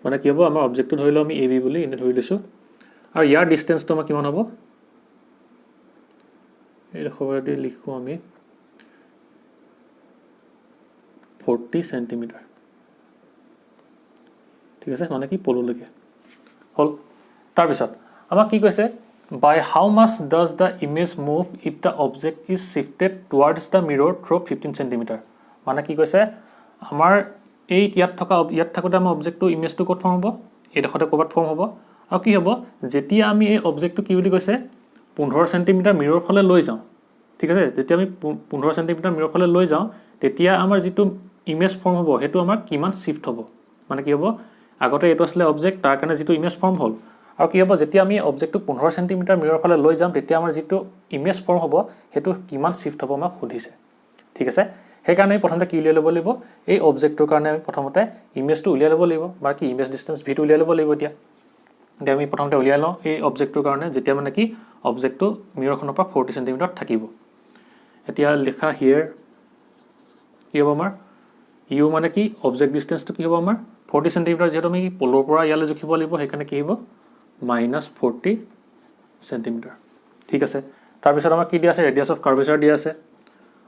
মানে কি হ'ব, আমাৰ অবজেক্টটো ধৰি লওঁ আমি এ বি বুলি এনে ধৰি লৈছোঁ, আৰু ইয়াৰ ডিষ্টেঞ্চটো আমাৰ কিমান হ'ব, এইডোখৰদি লিখোঁ আমি 40 চেণ্টিমিটাৰ। ঠিক আছে, মানে কি পললৈকে হ'ল। তাৰপিছত আমাক কি কৈছে, by how much does the image move if the object is shifted towards the mirror through 15 centimetre. মানে কি কৈছে, আমাৰ এই ইয়াত থাকোঁতে আমাৰ অবজেক্টটো ইমেজটো ক'ত ফৰ্ম হ'ব, এইডোখৰতে ক'ৰবাত ফৰ্ম হ'ব। আৰু কি হ'ব, যেতিয়া আমি এই অবজেক্টটো কি বুলি কৈছে 15 চেণ্টিমিটাৰ মিৰৰ ফালে লৈ যাওঁ, ঠিক আছে, যেতিয়া আমি 15 চেণ্টিমিটাৰ মিৰৰ ফালে লৈ যাওঁ, তেতিয়া আমাৰ যিটো ইমেজ ফৰ্ম হ'ব সেইটো আমাৰ কিমান শ্বিফ্ট হ'ব। মানে কি হ'ব, আগতে এইটো আছিলে অবজেক্ট, তাৰ কাৰণে যিটো ইমেজ ফৰ্ম হ'ল, আৰু কি হ'ব, যেতিয়া আমি অবজেক্টটো 15 চেণ্টিমিটাৰ মিৰৰ ফালে লৈ যাম, তেতিয়া আমাৰ যিটো ইমেজ ফৰ্ম হ'ব সেইটো কিমান শ্বিফ্ট হ'ব আমাক সুধিছে। ঠিক আছে, সেইকাৰণে আমি প্ৰথমতে কি উলিয়াই ল'ব লাগিব, এই অবজেক্টটোৰ কাৰণে আমি প্ৰথমতে ইমেজটো উলিয়াই ল'ব লাগিব, বা কি ইমেজ ডিষ্টেঞ্চ ভিটো উলিয়াই ল'ব লাগিব। এতিয়া আমি প্ৰথমতে উলিয়াই লওঁ এই অবজেক্টটোৰ কাৰণে, যেতিয়া মানে কি অবজেক্টটো মিৰৰখনৰ পৰা 40 চেণ্টিমিটাৰত থাকিব। এতিয়া লিখা হিয়েৰ কি হ'ব আমাৰ, ইউ মানে কি অবজেক্ট ডিষ্টেঞ্চটো কি হ'ব আমাৰ 40 চেণ্টিমিটাৰ, যিহেতু আমি পলৰ পৰা ইয়ালৈ জুখিব লাগিব, সেইকাৰণে কি হ'ব -40 চেণ্টিমিটাৰ। ঠিক আছে, তাৰপিছত আমাক কি দিয়া আছে, ৰেডিয়াছ অফ কাৰ্ভেচাৰ দিয়া আছে,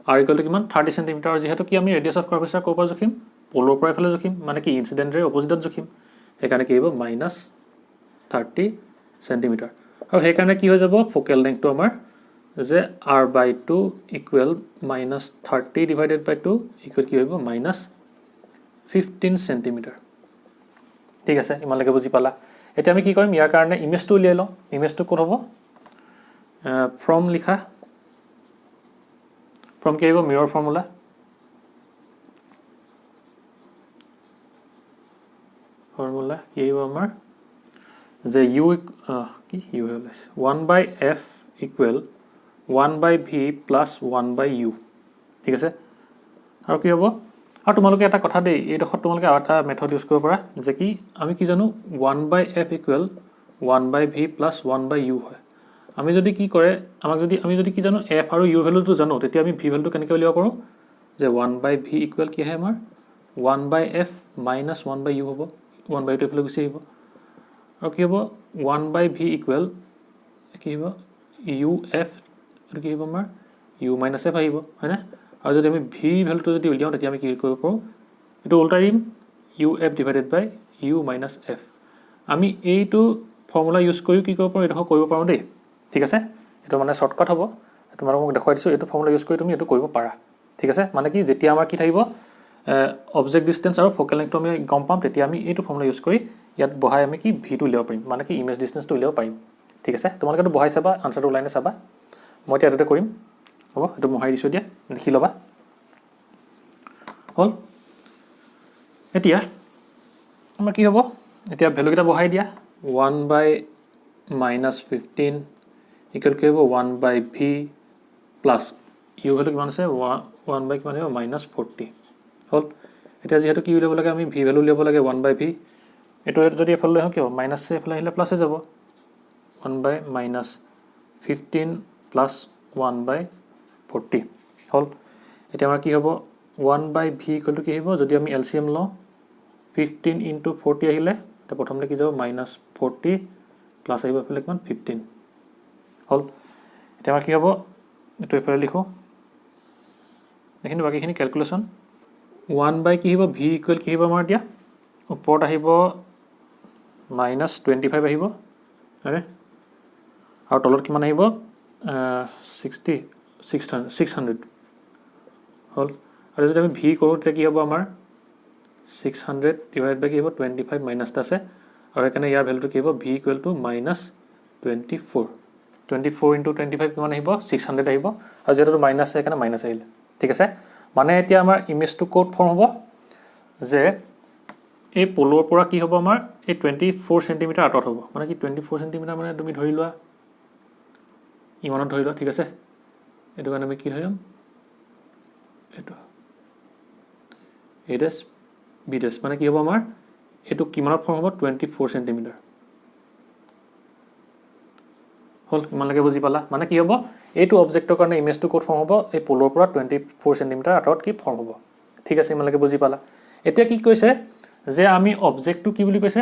আৰ ইকুৱেল টু কিমান 30 চেণ্টিমিটাৰ। যিহেতু কি আমি ৰেডিয়াছ অফ কাৰ্ভেচাৰ ক'ৰ পৰা জুখিম, পলৰ পৰা এইফালে জুখিম, মানে কি ইনচিডেণ্ট ৰে অপজিটত জুখিম, সেইকাৰণে কি হ'ব -30 চেণ্টিমিটাৰ। আৰু সেইকাৰণে কি হৈ যাব, ফ'কেল লেংথটো আমাৰ যে r/2 ইকুৱেল -30 ডিভাইডেড বাই 2 ইকুৱেল কি হ'ব -15 চেণ্টিমিটাৰ। ঠিক আছে, ইমানলৈকে বুজি পালা। এতিয়া আমি কি কৰিম, ইয়াৰ কাৰণে ইমেজটো উলিয়াই লওঁ। ইমেজটো ক'ত হ'ব, ফ্ৰম লিখা, ফ্ৰম কি আহিব, মিৰৰ ফৰ্মুলা, কি আহিব আমাৰ যে ইউ কি ইউ ওলাইছে 1/f equal 1/v plus 1/u। ঠিক আছে, আৰু কি হ'ব, আৰু তোমালোকে এটা কথা দেই, এইডোখৰত তোমালোকে আৰু এটা মেথড ইউজ কৰিব পাৰা, যে কি আমি কি জানো 1/f equal 1/v plus 1/u হয়। আমি যদি কি কৰে, আমি যদি কি জানো f আৰু u ভেলুটো জানো, তেতিয়া আমি v ভেলুটো কেনেকৈ উলিয়াব পাৰোঁ, যে 1/v ইকুৱেল কি আহে আমাৰ 1/f মাইনাছ 1/u হ'ব, 1/u এইফালে গুচি আহিব। আৰু কি হ'ব 1/v ইকুৱেল কি হ'ব uf, এইটো কি হ'ব আমাৰ u মাইনাছ f আহিব, হয়নে। আৰু যদি আমি v ভেলুটো যদি উলিয়াওঁ, তেতিয়া আমি কি কৰিব পাৰোঁ, এইটো উল্টাই দিম, uf ডিভাইডেড বাই u মাইনাছ f। আমি এইটো ফৰ্মুলা ইউজ কৰিও কি কৰিব পাৰোঁ, এইডোখৰ কৰিব পাৰোঁ দেই। ঠিক আছে, এইটো মানে শ্বৰ্টকাট হ'ব, তোমালোকক দেখুৱাই দিছোঁ, এইটো ফৰ্মুলা ইউজ কৰি তুমি এইটো কৰিব পাৰা। ঠিক আছে, মানে কি যেতিয়া আমাৰ কি থাকিব, অবজেক্ট ডিষ্টেঞ্চ আৰু ফ'কেল লেংথটো আমি গম পাম, তেতিয়া আমি এইটো ফৰ্মুলা ইউজ কৰি ইয়াত বহাই আমি কি ভিটো উলিয়াব পাৰিম, মানে কি ইমেজ ডিষ্টেঞ্চটো উলিয়াব পাৰিম। ঠিক আছে, তোমালোকেতো বহাই চাবা, আনচাৰটো ওলাই নাচাবা, মই এতিয়া এটাতে কৰিম, হ'ব, এইটো মোহাৰি দিছোঁ, এতিয়া লিখি ল'বা, হ'ল। এতিয়া আমাৰ কি হ'ব, এতিয়া ভেলুকেইটা বহাই দিয়া, 1/-15 ইকুৱেল কি হ'ব 1/v প্লাছ ইউ ভেলু কিমান আছে 1 কিমান আহিব -40 হ'ল। এতিয়া যিহেতু কি উলিয়াব লাগে, আমি v ভেলু উলিয়াব লাগে 1/v, এইটো যদি এফালে লৈ আহোঁ কিয় মাইনাছ এফালে আহিলে প্লাছ হৈ যাব, 1/-15 প্লাছ 1/40 হ'ল। এতিয়া আমাৰ কি হ'ব 1/v ইকুৱেল টু কি আহিব, যদি আমি LCM লওঁ 15 × 40 আহিলে, এতিয়া প্ৰথমতে কি যাব -40 প্লাছ আহিব এইফালে কিমান 15 হ'ল। এতিয়া আমাৰ কি হ'ব, এইটো এইফালে লিখোঁ, এইখিনি বাকীখিনি কেলকুলেশ্যন। 1/, কি আহিব, v ইকুৱেল কি আহিব আমাৰ এতিয়া, ওপৰত আহিব -25 আহিব, হয়নে, আৰু তলত কিমান আহিব 600 হ'ল। আৰু যদি আমি v কৰোঁ, তেতিয়া কি হ'ব আমাৰ 600 ডিভাইড বাই কি হ'ব 25 মাইনাছ এটা আছে, আৰু সেইকাৰণে ইয়াৰ ভেলুটো কি হ'ব v ইকুৱেল টু -24 × 25 কিমান আহিব 600 আহিব, আৰু যিহেতু মাইনাছ আছে সেইকাৰণে মাইনাছ আহিলে। ঠিক আছে, মানে এতিয়া আমাৰ ইমেজটো ক'ত ফৰ্ম হ'ব, যে এই পলৰ পৰা কি হ'ব আমাৰ এই 24 সেন্টিমিটাৰ আঁতৰত হ'ব মানে কি 24 সেন্টিমিটাৰ মানে তুমি ধৰি লোৱা ইমানত ধৰি লোৱা ঠিক আছে এইটো কাৰণে আমি কি ধৰিম এইটো এডেছ বিডেছ মানে কি হ'ব আমাৰ এইটো কিমানত ফৰ্ম হ'ব 24 সেন্টিমিটাৰ হল ইমানলৈকে বুজি পালা মানে কি হ'ব এইটো অবজেক্টৰ কাৰণে ইমেজটো ক'ত ফৰ্ম হ'ব এই পলৰ পৰা 24 সেন্টিমিটাৰ আঁতৰত কি ফৰ্ম হ'ব ঠিক আছে ইমানলৈকে বুজি পালা এতিয়া কি কৈছে যে আমি অবজেক্টটো কি বুলি কৈছে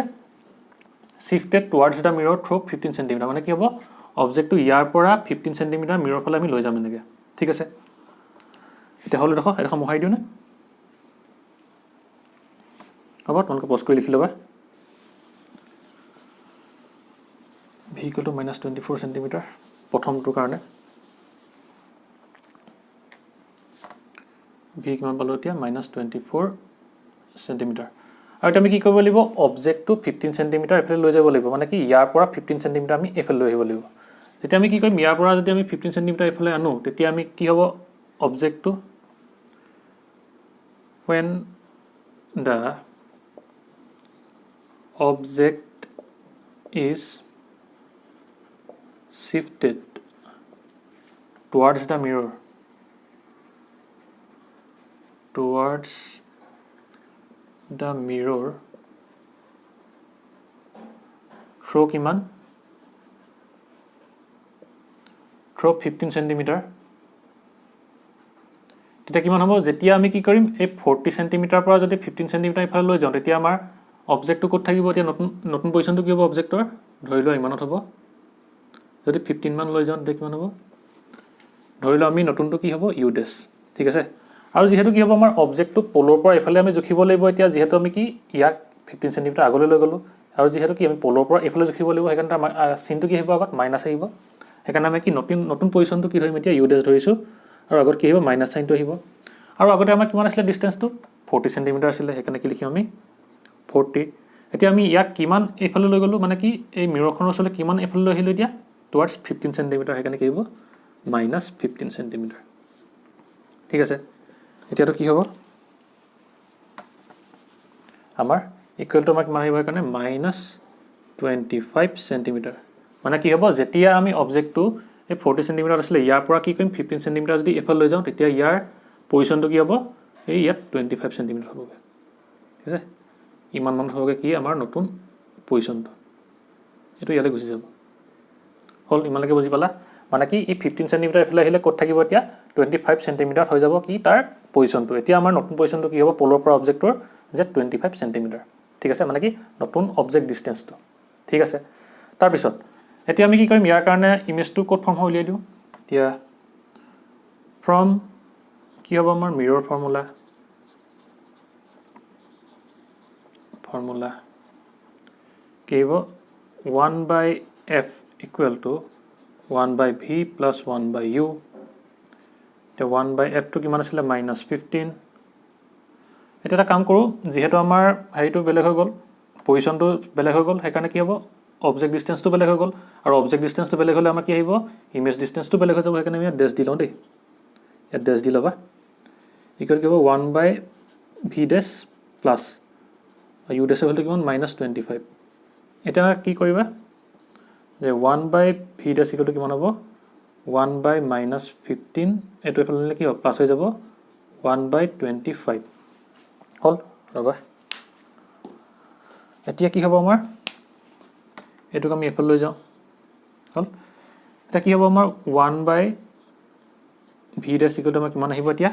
shifted towards the mirror through 15 centimetre মানে কি হ'ব অবজেক্টটো ইয়াৰ পৰা 15 সেন্টিমিটাৰ মিৰৰ ফালে আমি লৈ যাম এনেকৈ ঠিক আছে এতিয়া হ'ল দেখো মোহাৰি দিওঁ নে হ'ব তোমালোকে পজ কৰি লিখি ল'বা v equal to minus 24 centimetre প্ৰথমটোৰ কাৰণে v কিমান পালোঁ এতিয়া minus 24 সেন্টিমিটাৰ আৰু এতিয়া আমি কি কৰিব লাগিব অবজেক্টটো 15 সেন্টিমিটাৰ এফালে লৈ যাব লাগিব মানে কি ইয়াৰ পৰা 15 সেন্টিমিটাৰ আমি এফালে লৈ আহিব লাগিব যেতিয়া আমি কি কৰিম ইয়াৰ পৰা যদি আমি 15 সেন্টিমিটাৰ এফালে আনো তেতিয়া আমি কি হ'ব অবজেক্টটো when the object is shifted towards the mirror through কিমান through 15 সেন্টিমিটাৰ তেতিয়া কিমান হ'ব যেতিয়া আমি কি কৰিম এই 40 সেন্টিমিটাৰ পৰা যদি 15 সেন্টিমিটাৰ ইফালে লৈ যাওঁ তেতিয়া আমাৰ অবজেক্টটো ক'ত থাকিব এতিয়া নতুন পজিশ্যনটো কি হ'ব অবজেক্টৰ ধৰি লোৱা ইমানত হ'ব যদি 15 মান লৈ যাওঁ তেতিয়া কিমান হ'ব ধৰি লোৱা আমি নতুনটো কি হ'ব ইউ ডেছ ঠিক আছে আৰু যেহেতু কি হ'ব আমাৰ অবজেক্টটো পলৰ পৰা এফালে আমি জুখিব লাগিব এতিয়া যেহেতু আমি কি ইয়াক 15 সেন্টিমিটাৰ আগলৈ লৈ গ'লো আৰু যেহেতু কি আমি পলৰ পৰা এফালে জুখিব লাগিব সেইকাৰণে আমাৰ চিনটো কি আহিব আগত মাইনাছ আহিব সেইকাৰণে আমি কি নতুন পজিশ্যনটো কি ধৰিম এতিয়া ইউ ডেছ ধৰিছোঁ আৰু আগত কি আহিব মাইনাছ চাইনটো আহিব আৰু আগতে আমাৰ কিমান আছিলে ডিষ্টেঞ্চটো 40 সেন্টিমিটাৰ আছিলে সেইকাৰণে কি লিখিম আমি 40 এতিয়া আমি ইয়াক কিমান এইফালে লৈ গ'লো মানে কি এই মিৰৰখনৰ ওচৰলৈ কিমান এইফালে লৈ আহিলোঁ এতিয়া টুৱাৰ্ডছ 15 সেন্টিমিটাৰ সেইকাৰণে কি হ'ব মাইনাছ 15 সেন্টিমিটাৰ ঠিক আছে এতিয়াতো কি হ'ব আমাৰ ইকুৱেল টু আমাৰ কিমান আহিব সেইকাৰণে মাইনাছ 25 সেন্টিমিটাৰ মানে কি হ'ব যেতিয়া আমি অবজেক্টটো এই 40 সেন্টিমিটাৰ আছিলে ইয়াৰ পৰা কি কৰিম 15 সেন্টিমিটাৰ যদি এফালে লৈ যাওঁ তেতিয়া ইয়াৰ পজিশ্যনটো কি হ'ব এই ইয়াত 25 সেন্টিমিটাৰ হ'বগৈ ঠিক আছে ইমান মান হ'বগৈ কি আমাৰ নতুন পজিশ্যনটো এইটো ইয়ালৈ গুচি যাব হ'ল ইমানলৈকে বুজি পালা মানে কি এই 15 সেন্টিমিটাৰ এফালে আহিলে ক'ত থাকিব এতিয়া 25 সেন্টিমিটাৰ হৈ যাব কি তাৰ পজিশ্যনটো এতিয়া আমাৰ নতুন পজিশ্যনটো কি হ'ব পলৰ পৰা অবজেক্টৰ যে 25 সেন্টিমিটাৰ ঠিক আছে মানে কি নতুন অবজেক্ট ডিষ্টেঞ্চটো ঠিক আছে তাৰপিছত এতিয়া আমি কি কৰিম ইয়াৰ কাৰণে ইমেজটো ক'ত ফৰ্ম হৈ উলিয়াই দিওঁ এতিয়া ফ্ৰম কি হ'ব আমাৰ মিৰৰ ফৰ্মুলা কি হ'ব 1/f equal to 1/v plus 1/u এতিয়া 1/f টো কিমান আছিলে -15 এতিয়া এটা কাম কৰোঁ যেহেতু আমাৰ হেৰিটো বেলেগ হৈ গ'ল পজিশ্যনটো বেলেগ হৈ গ'ল সেইকাৰণে কি হ'ব অবজেক্ট ডিষ্টেঞ্চটো বেলেগ হৈ গ'ল আৰু অবজেক্ট ডিষ্টেঞ্চটো বেলেগ হ'লে আমাৰ কি আহিব ইমেজ ডিষ্টেঞ্চটো বেলেগ হৈ যাব সেইকাৰণে আমি ইয়াত ডেছ দি লওঁ দেই ইয়াত ডেছ দি ল'বা ইকুৱেল কি হ'ব 1/v ডেছ প্লাছ ইউ ডেছৰ ভেলুটো কিমান -25 এতিয়া কি কৰিবা যে 1/v ডেছ ইকুৱেল টু কিমান হ'ব 1/-15 এইটো এফালে নিলে কি হ'ব প্লাছ হৈ যাব 1/25 হ'ল ৰ'বা এতিয়া কি হ'ব আমাৰ এইটোক আমি এফালে লৈ যাওঁ হ'ল এতিয়া কি হ'ব আমাৰ 1/v ডেছ ইকুৱেল টু আমাৰ কিমান আহিব এতিয়া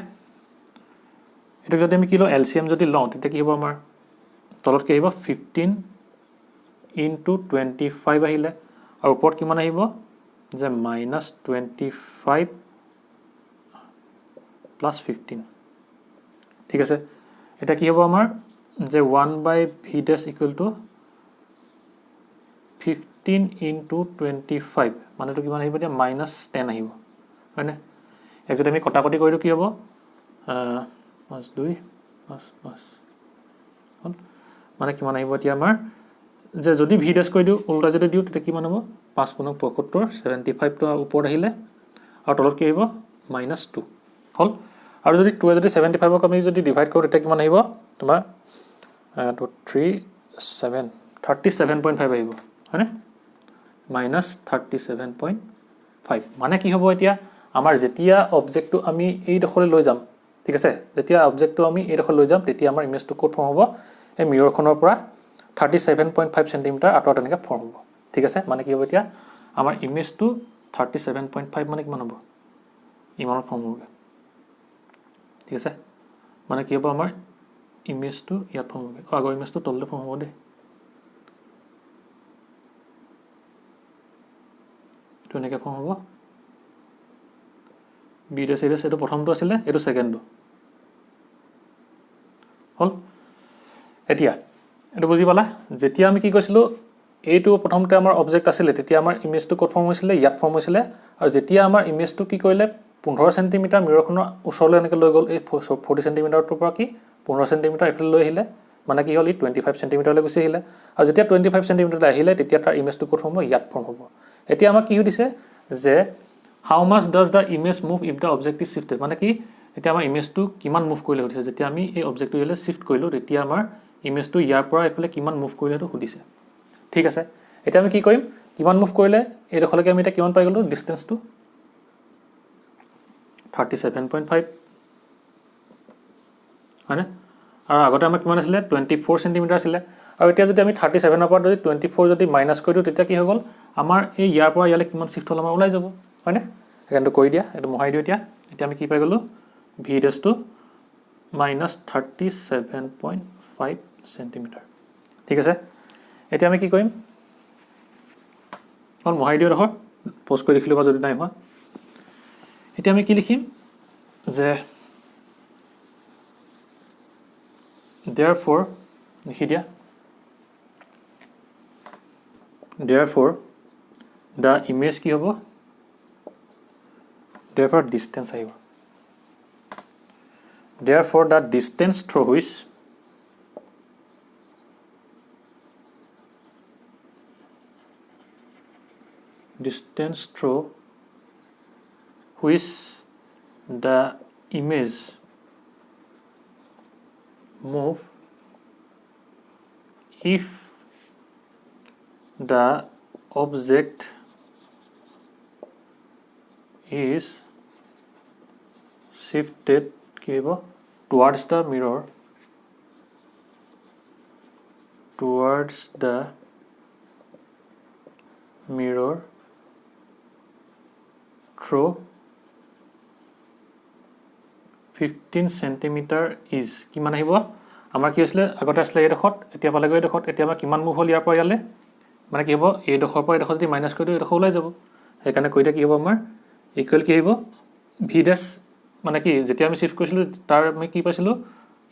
এইটোক যদি আমি কি লওঁ LCM যদি লওঁ তেতিয়া কি হ'ব আমাৰ তলত কি আহিব 15 × 25 আহিলে আৰু ওপৰত কিমান আহিব যে -25 + 15 ঠিক আছে এটা কি হ'ব আমাৰ যে 1/v ডেছ ইকুৱেল টু 15 × 25 মানেটো কিমান আহিব এতিয়া -10 আহিব হয়নে এক যদি আমি কটাকটি কৰিলোঁ কি হ'ব 5 2 5 5 হ'ল মানে কিমান আহিব এতিয়া আমাৰ যে যদি ভি ডেছ কৰি দিওঁ উল্টা যদি দিওঁ তেতিয়া কিমান হ'ব 5 × 75 75 টো ওপৰত আহিলে আৰু তলত কি আহিব -2 হ'ল আৰু যদি 2 যদি 75ক আমি যদি ডিভাইড কৰোঁ তেতিয়া কিমান আহিব তোমাৰ তো 37.5 আহিব হয়নে মাইনাছ 37.5 মানে কি হ'ব এতিয়া আমাৰ যেতিয়া অবজেক্টটো আমি এই ডখৰলৈ লৈ যাম ঠিক আছে যেতিয়া অবজেক্টটো আমি এই ডখৰ লৈ যাম তেতিয়া আমাৰ ইমেজটো ক'ত ফৰ্ম হ'ব এই মিৰৰখনৰ পৰা 37.5 সেন্টিমিটাৰ আঁতৰত এনেকৈ ফৰ্ম হ'ব ঠিক আছে মানে কি হ'ব এতিয়া আমাৰ ইমেজটো 37.5 মানে কিমান হ'ব ইমানত ফৰ্ম হ'ব ঠিক আছে মানে কি হ'ব আমাৰ ইমেজটো ইয়াত ফৰ্ম হ'ব আগৰ ইমেজটো তললৈ ফৰ্ম হ'ব দেই এইটো এনেকৈ ফৰ্ম হ'ব বি ডেছ এ ডেছ এইটো প্ৰথমটো আছিলে এইটো ছেকেণ্ডটো হ'ল এতিয়া এইটো বুজি পালা যেতিয়া আমি কি কৈছিলোঁ এইটো প্ৰথমতে আমাৰ অবজেক্ট আছিলে তেতিয়া আমাৰ ইমেজটো ক'ত ফৰ্ম হৈছিলে ইয়াত ফৰ্ম হৈছিলে আৰু যেতিয়া আমাৰ ইমেজটো কি কৰিলে 15 সেন্টিমিটাৰ মিৰৰখনৰ ওচৰলৈ এনেকৈ লৈ গ'ল এই 40 সেন্টিমিটাৰটোৰ পৰা কি 15 সেন্টিমিটাৰ এইফালে লৈ আহিলে মানে কি হ'ল ই 25 সেন্টিমিটাৰলৈ গুচি আহিলে আৰু যেতিয়া 25 সেন্টিমিটাৰলৈ আহিলে তেতিয়া তাৰ ইমেজটো ক'ত ফৰ্ম হ'ব ইয়াত ফৰ্ম হ'ব এতিয়া আমাক কি সুধিছে যে how much does the image move if the object is shifted মানে কি এতিয়া আমাৰ ইমেজটো কিমান মুভ কৰিলে সুধিছে যেতিয়া আমি এই অবজেক্টটো ইয়ালৈ শিফ্ট কৰিলোঁ তেতিয়া আমাৰ ইমেজটো ইয়াৰ পৰা এইফালে কিমান মুভ কৰিলে সেইটো সুধিছে ঠিক আছে এতিয়া আমি কি কৰিম কিমান মুভ কৰিলে এইডোখৰলৈকে আমি এতিয়া কিমান পাই গ'লোঁ ডিষ্টেঞ্চটো 37.5 হয়নে আৰু আগতে আমাৰ কিমান আছিলে 24 সেন্টিমিটাৰ আছিলে আৰু এতিয়া যদি আমি 37ৰ পৰা যদি 24 যদি মাইনাছ কৰি দিওঁ তেতিয়া কি হৈ গ'ল আমাৰ এই ইয়াৰ পৰা ইয়ালৈ কিমান শিফ্ট হ'ল আমাৰ ওলাই যাব হয়নে সেইকাৰণে কৰি দিয়া এইটো মহাই দিওঁ এতিয়া আমি কি পাই গ'লোঁ ভি ডেছটো মাইনাছ 37.5 সেন্টিমিটাৰ ঠিক আছে এতিয়া আমি কি কৰিম অকল মহাই দিওঁ দেখৰ প'ষ্ট কৰি লিখিলোঁ বা যদি নাই হোৱা এতিয়া আমি কি লিখিম যে therefore লিখি দিয়া therefore the image কি হ'ব therefore distance আহিব therefore the distance through which the image move if the object is shifted towards the mirror through 15 centimeter is কিমান আহিব আমাৰ কি হৈছিলে আগতে আছিলে এইডোখৰত এতিয়া পালেগৈ এইডোখৰত এতিয়া আমাৰ কিমান মুভ হ'ল ইয়াৰ পৰা ইয়ালৈ মানে কি হ'ব এইডোখৰৰ পৰা এইডোখৰ যদি মাইনাছ কৰি দিওঁ এইডোখৰ ওলাই যাব সেইকাৰণে কৈ দিয়া কি হ'ব আমাৰ ইকুৱেল কি আহিব ভি ডেছ মানে কি যেতিয়া আমি শিফ্ট কৰিছিলোঁ তাৰ আমি কি পাইছিলোঁ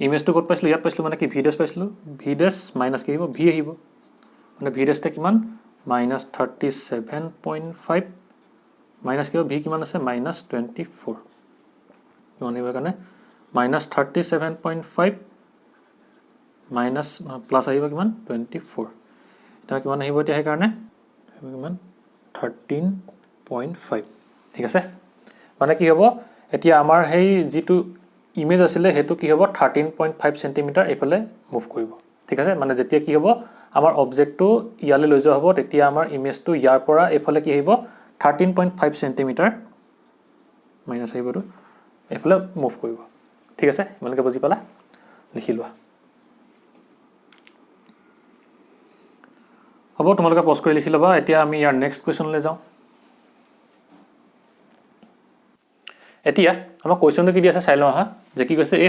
ইমেজটো ক'ত পাইছিলোঁ ইয়াত পাইছিলোঁ মানে কি ভি ডেছ পাইছিলোঁ ভি ডেছ মাইনাছ কি আহিব ভি আহিব মানে ভি ডেছটো কিমান মাইনাছ 37.5 মাইনাছ কি হ'ব ভি কিমান আছে মাইনাছ 24 আনিবৰ কাৰণে মাইনাছ 37.5 মাইনাছ প্লাছ আহিব কিমান 24 এতিয়া কিমান আহিব এতিয়া সেইকাৰণে কিমান 13.5 ঠিক আছে মানে কি হ'ব এতিয়া আমাৰ সেই যিটো ইমেজ আছিলে সেইটো কি হ'ব 13.5 সেন্টিমিটাৰ এইফালে মুভ কৰিব ঠিক আছে মানে যেতিয়া কি হ'ব আমাৰ অবজেক্টটো ইয়ালৈ লৈ যোৱা হ'ব তেতিয়া আমাৰ ইমেজটো ইয়াৰ পৰা এইফালে কি আহিব 13.5 সেন্টিমিটাৰ মাইনাছ আহিবটো এইফালে মুভ কৰিব ঠিক আছে ইমানকৈ বুজি পালা লিখি লোৱা হ'ব তোমালোকে পজ কৰি লিখি ল'বা এতিয়া আমি ইয়াৰ নেক্সট কুৱেশ্যনলৈ যাওঁ এতিয়া আমাৰ কুৱেশ্যনটো কি দি আছে চাই লওঁ আহা যে কি কৈছে এ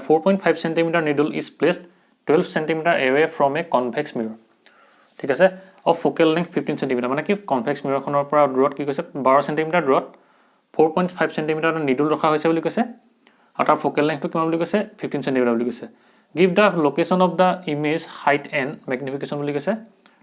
4.5 centimetre needle is placed 12 centimetre away from A convex মিৰৰ ঠিক আছে অফ ফোকেল লেংথ 15 সেন্টিমিটাৰ মানে কি কনভেক্স মিৰৰখনৰ পৰা দূৰত কি কৈছে 12 সেন্টিমিটাৰ দূৰত 4.5 সেন্টিমিটাৰ নিডল ৰখা হৈছে বুলি কৈছে আৰু তাৰ ফোকেল লেংথটো কিমান বুলি কৈছে 15 সেন্টিমিটাৰ বুলি কৈছে give the location of the image height and magnification বুলি কৈছে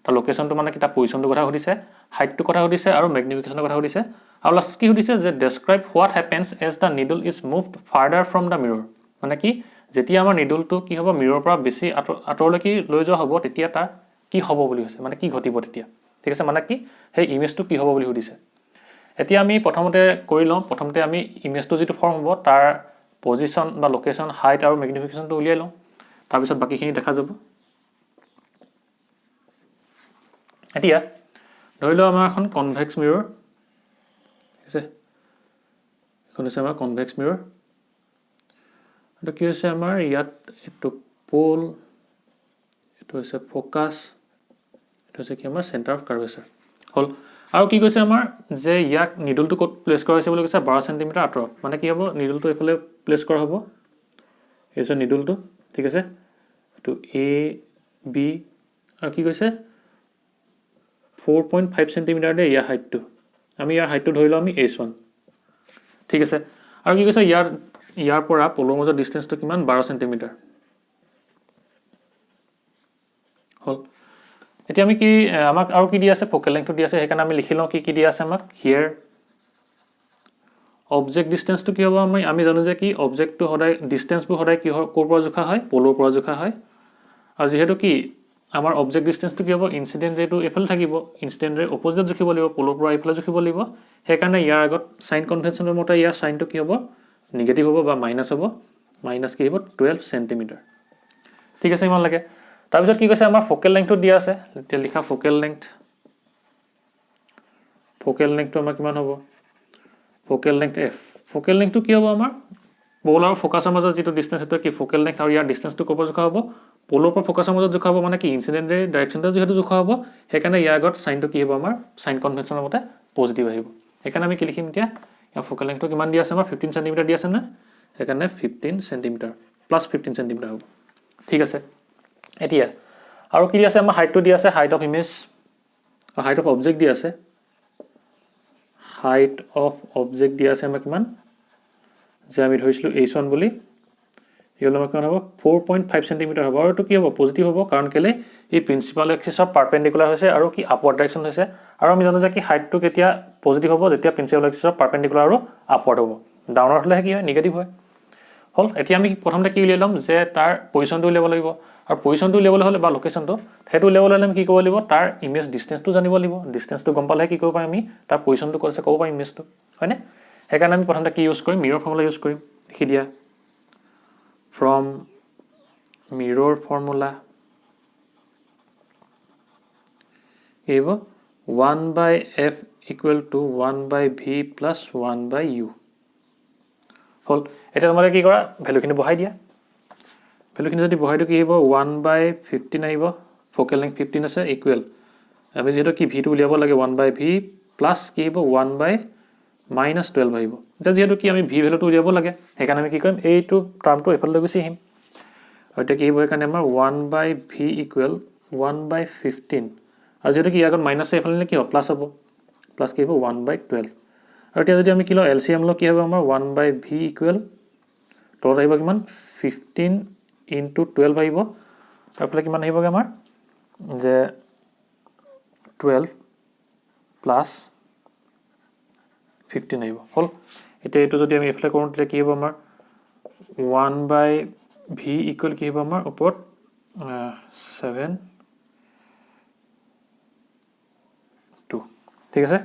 তাৰ লোকেশ্যনটো মানে কি তাৰ পজিশ্যনটোৰ কথা সুধিছে হাইটটোৰ কথা সুধিছে আৰু মেগনিফিকেশ্যনৰ কথা সুধিছে আৰু লাষ্টত কি সুধিছে যে describe what happens as the needle is moved further from the mirror মানে কি যেতিয়া আমাৰ নিডলটো কি হ'ব মিৰৰৰ পৰা বেছি আঁতৰলৈকে লৈ যোৱা হ'ব তেতিয়া তাৰ কি হ'ব বুলি কৈছে মানে কি ঘটিব তেতিয়া ঠিক আছে মানে কি সেই ইমেজটো কি হ'ব বুলি সুধিছে এতিয়া আমি প্ৰথমতে কৰি লওঁ প্ৰথমতে আমি ইমেজটো যিটো ফৰ্ম হ'ব তাৰ পজিশ্যন বা লোকেশ্যন হাইট আৰু মেগনিফিকেশ্যনটো উলিয়াই লওঁ তাৰপিছত বাকীখিনি দেখা যাব এতিয়া ধৰি লও আমাৰ এখন কনভেক্স মিৰৰ ঠিক আছে এখন আছে আমাৰ কনভেক্স মিৰৰ এটা কি হৈছে আমাৰ ইয়াত এটো পোল এটো হৈছে ফোকাস এটো হৈছে কি আমাৰ সেন্টাৰ অফ কাৰ্ভেচাৰ হল আৰু কি কৈছে আমাৰ যে ইয়াক নিডলটো কত প্লেস কৰা হৈছে বুলি কৈছে 12 সেমি আঁতৰত মানে কি হ'ব নিডলটো এফালে প্লেস কৰা হ'ব এইছে নিডলটো ঠিক আছে to A B আৰু কি কৈছে 4.5 cm দে ইয়াৰ হাইটটো আমি ইয়াৰ হাইটটো ধৰিলো আমি h1 ঠিক আছে আৰু কি কৈছে ইয়াৰ পৰা পলৰ মাজৰ ডিসটেন্সটো কিমান 12 cm হল এতিয়া আমি কি আমাক আৰু কি দি আছে ফোকেল লেংথটো দি আছে হেকাৰণে আমি লিখি লওঁ কি দি আছে আমাক হিয়াৰ অবজেক্ট ডিসটেন্সটো কি হ'ব আমি জানো যে কি অবজেক্টটো সদায় ডিসটেন্সবোৰ সদায় কি কোৰ পৰা জোখা হয় পলৰ পৰা জোখা হয় আৰু যেহেতু কি আমাৰ অবজেক্ট ডিসটেন্সটো কি হ'ব ইনসিডেন্ট ৰেটো এফালে থাকিব ইনসিডেন্ট ৰে অপজিট জুখিব লাগিব পলৰ পৰা এফালে জুখিব লাগিব হেকাৰণে ইয়াৰ আগত সাইন কনভেনচনৰ মতে ইয়াৰ সাইনটো কি হ'ব নেগেটিভ হ'ব বা মাইনাস হ'ব মাইনাস কি হ'ব 12 cm ঠিক আছে ইমান লাগে তাৰপিছত কি কৈছে আমাৰ ফোকেল লেংথটো দিয়া আছে এতিয়া লিখা ফোকেল লেংথটো আমাৰ কিমান হ'ব ফোকেল লেংথ f ফোকেল লেংথটো কি হ'ব আমাৰ বল আৰু ফোকাসৰ মাজত যেটো ডিসটেন্স এটা কি ফোকেল লেংথ আৰু ইয়াৰ ডিসটেন্সটো ক'ব জোখা হ'ব পলৰ পৰা ফোকাসৰ মাজত জোখা হ'ব মানে কি ইনসিডেন্ট ৰে ডাইৰেকশনটো যেহেতু জোখা হ'ব হেকাৰণে ইয়াৰ আগত সাইনটো কি হ'ব আমাৰ সাইন কনভেনচনৰ মতে পজিটিভ আহিব হেকাৰণে আমি কি লিখিম এতিয়া ইয়াৰ ফোকেল লেংথটো কিমান দি আছে আমাৰ 15 cm দি আছে না হেকাৰণে 15 cm প্লাস 15 cm হ'ব ঠিক আছে এতিয়া আৰু কি দি আছে আমাৰ হাইটটো দি আছে height of image height of object the আছে হাইট অফ অবজেক্ট দি আছে আমাৰ কিমান যে আমি ধৰিছিলো h1 বুলি ইহল আমাৰ কিমান হ'ব 4.5 cm হ'ব আৰু এটো কি হ'ব পজিটিভ হ'ব কাৰণ কেলে এই প্ৰিন্সিপাল এক্সিসৰ পাৰপেন্ডিকুলাৰ হৈছে আৰু কি আপওয়াৰ্ড ডাইৰেকশন হৈছে আৰু আমি জানো যে কি হাইটটো কেতিয়া পজিটিভ হ'ব যেতিয়া প্ৰিন্সিপাল এক্সিসৰ পাৰপেন্ডিকুলাৰ আৰু আপওয়াৰ্ড হ'ব ডাউনৱাৰ্ড হলে কি হয় নেগেটিভ হয় হল এতিয়া আমি প্ৰথমতে কি উলিয়াম যে তাৰ পজিশনটো উলিয়াব লাগিব আৰু পজিশনটো উলিয়াবলৈ হলে বা লোকেশনটো হেতু উলিয়াবলৈ হলে আমি কি কৰিব লাগিব তাৰ ইমেজ ডিসটেন্সটো জানিব লাগিব ডিসটেন্সটো গম পালে কি কৰিব পাৰিম আমি তাৰ পজিশনটো কৈছে ক'ব পাৰিম ইমেজটো হয়নে হেকাৰণে আমি প্ৰথমতে কি ইউজ কৰিম মিৰৰ ফৰ্মুলা ইউজ কৰিম লিখি দিয়া from mirror formula evo 1 by f equal to 1 by v plus 1 by u হল এটা তোমালে কি কৰা ভ্যালুখিনি বহাই দিয়া ভ্যালুখিনি যদি বহাই দিও কি হ'ব 1 by 15 আহিব ফোকেল লেংথ 15 আছে ইকুৱেল আমি যেটো কি v টো উলিয়াব লাগে 1 by v প্লাস কি হ'ব 1 by minus 12 আহিব এটা যেটো কি আমি v ভ্যালুটো উলিয়াব লাগে হেকাৰণে আমি কি কৰিম এইটো টাৰ্মটো এফালে গুছি আহিম আৰু এটা কি হ'ব একাৰণে আমাৰ 1 by v equal 1 by 15 আৰু যেটো কি আগত মাইনাস এফালে কি হ'ব প্লাস হ'ব প্লাস কি হ'ব 1 by 12 আৰু এতিয়া যদি আমি কি লও এলসিএম লও কি হ'ব আমাৰ 1 by v equal তলত আহিব কিমান 15 into 12 আহিব আৰু এফালে কিমান আহিবগে আমাৰ যে 12 plus 15 আহিব হল এটা এটো যদি আমি এফালে কৰোঁ তেতিয়া কি হ'ব আমাৰ 1 by v equal কি হ'ব আমাৰ ওপৰত 7 2 ঠিক আছে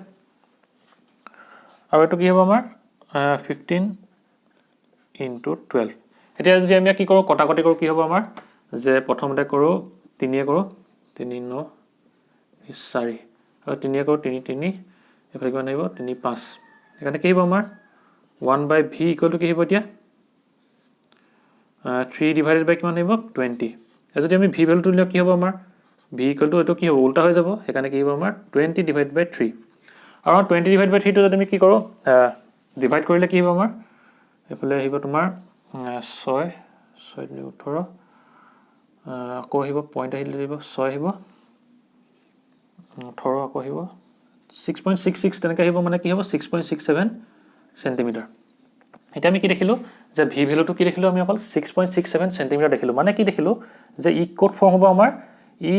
আৰু এটো কি হ'ব আমাৰ 15 into 12 এতিয়া যদি আমি কি কৰোঁ কটাকটি কৰোঁ কি হ'ব আমাৰ যে প্ৰথমতে কৰোঁ 3 এ কৰোঁ 3 9 4 আৰু 3 এ কৰোঁ 3 3 এফালে কিমান আহিব 3 5 এখানে কি হ'ব আমাৰ 1 by v equal to কি হ'ব এতিয়া 3 divided by কিমান আহিব 20 যদি আমি v ভ্যালুটো লিখো কি হ'ব আমাৰ v equal to এটো কি হ'ব উল্টা হৈ যাব এখানে কি হ'ব আমাৰ 20 divided by 3 আৰু 20 divided by 3 টো যদি আমি কি কৰোঁ ডিভাইড কৰিলে কি হ'ব আমাৰ এফালে আহিব তোমাৰ 6 6 18 আকৌ আহিব পইণ্ট আহিলে দিব 6 আহিব 18 আকৌ আহিব 6.66 তেনেকৈ আহিব মানে কি হ'ব 6.67 সেন্টিমিটাৰ এটা আমি কি দেখিলো যে v ভ্যালুটো কি দেখিলো আমি অকল 6.67 সেন্টিমিটাৰ দেখিলো মানে কি দেখিলো যে ই কোড ফৰ্ম হ'ব আমাৰ ই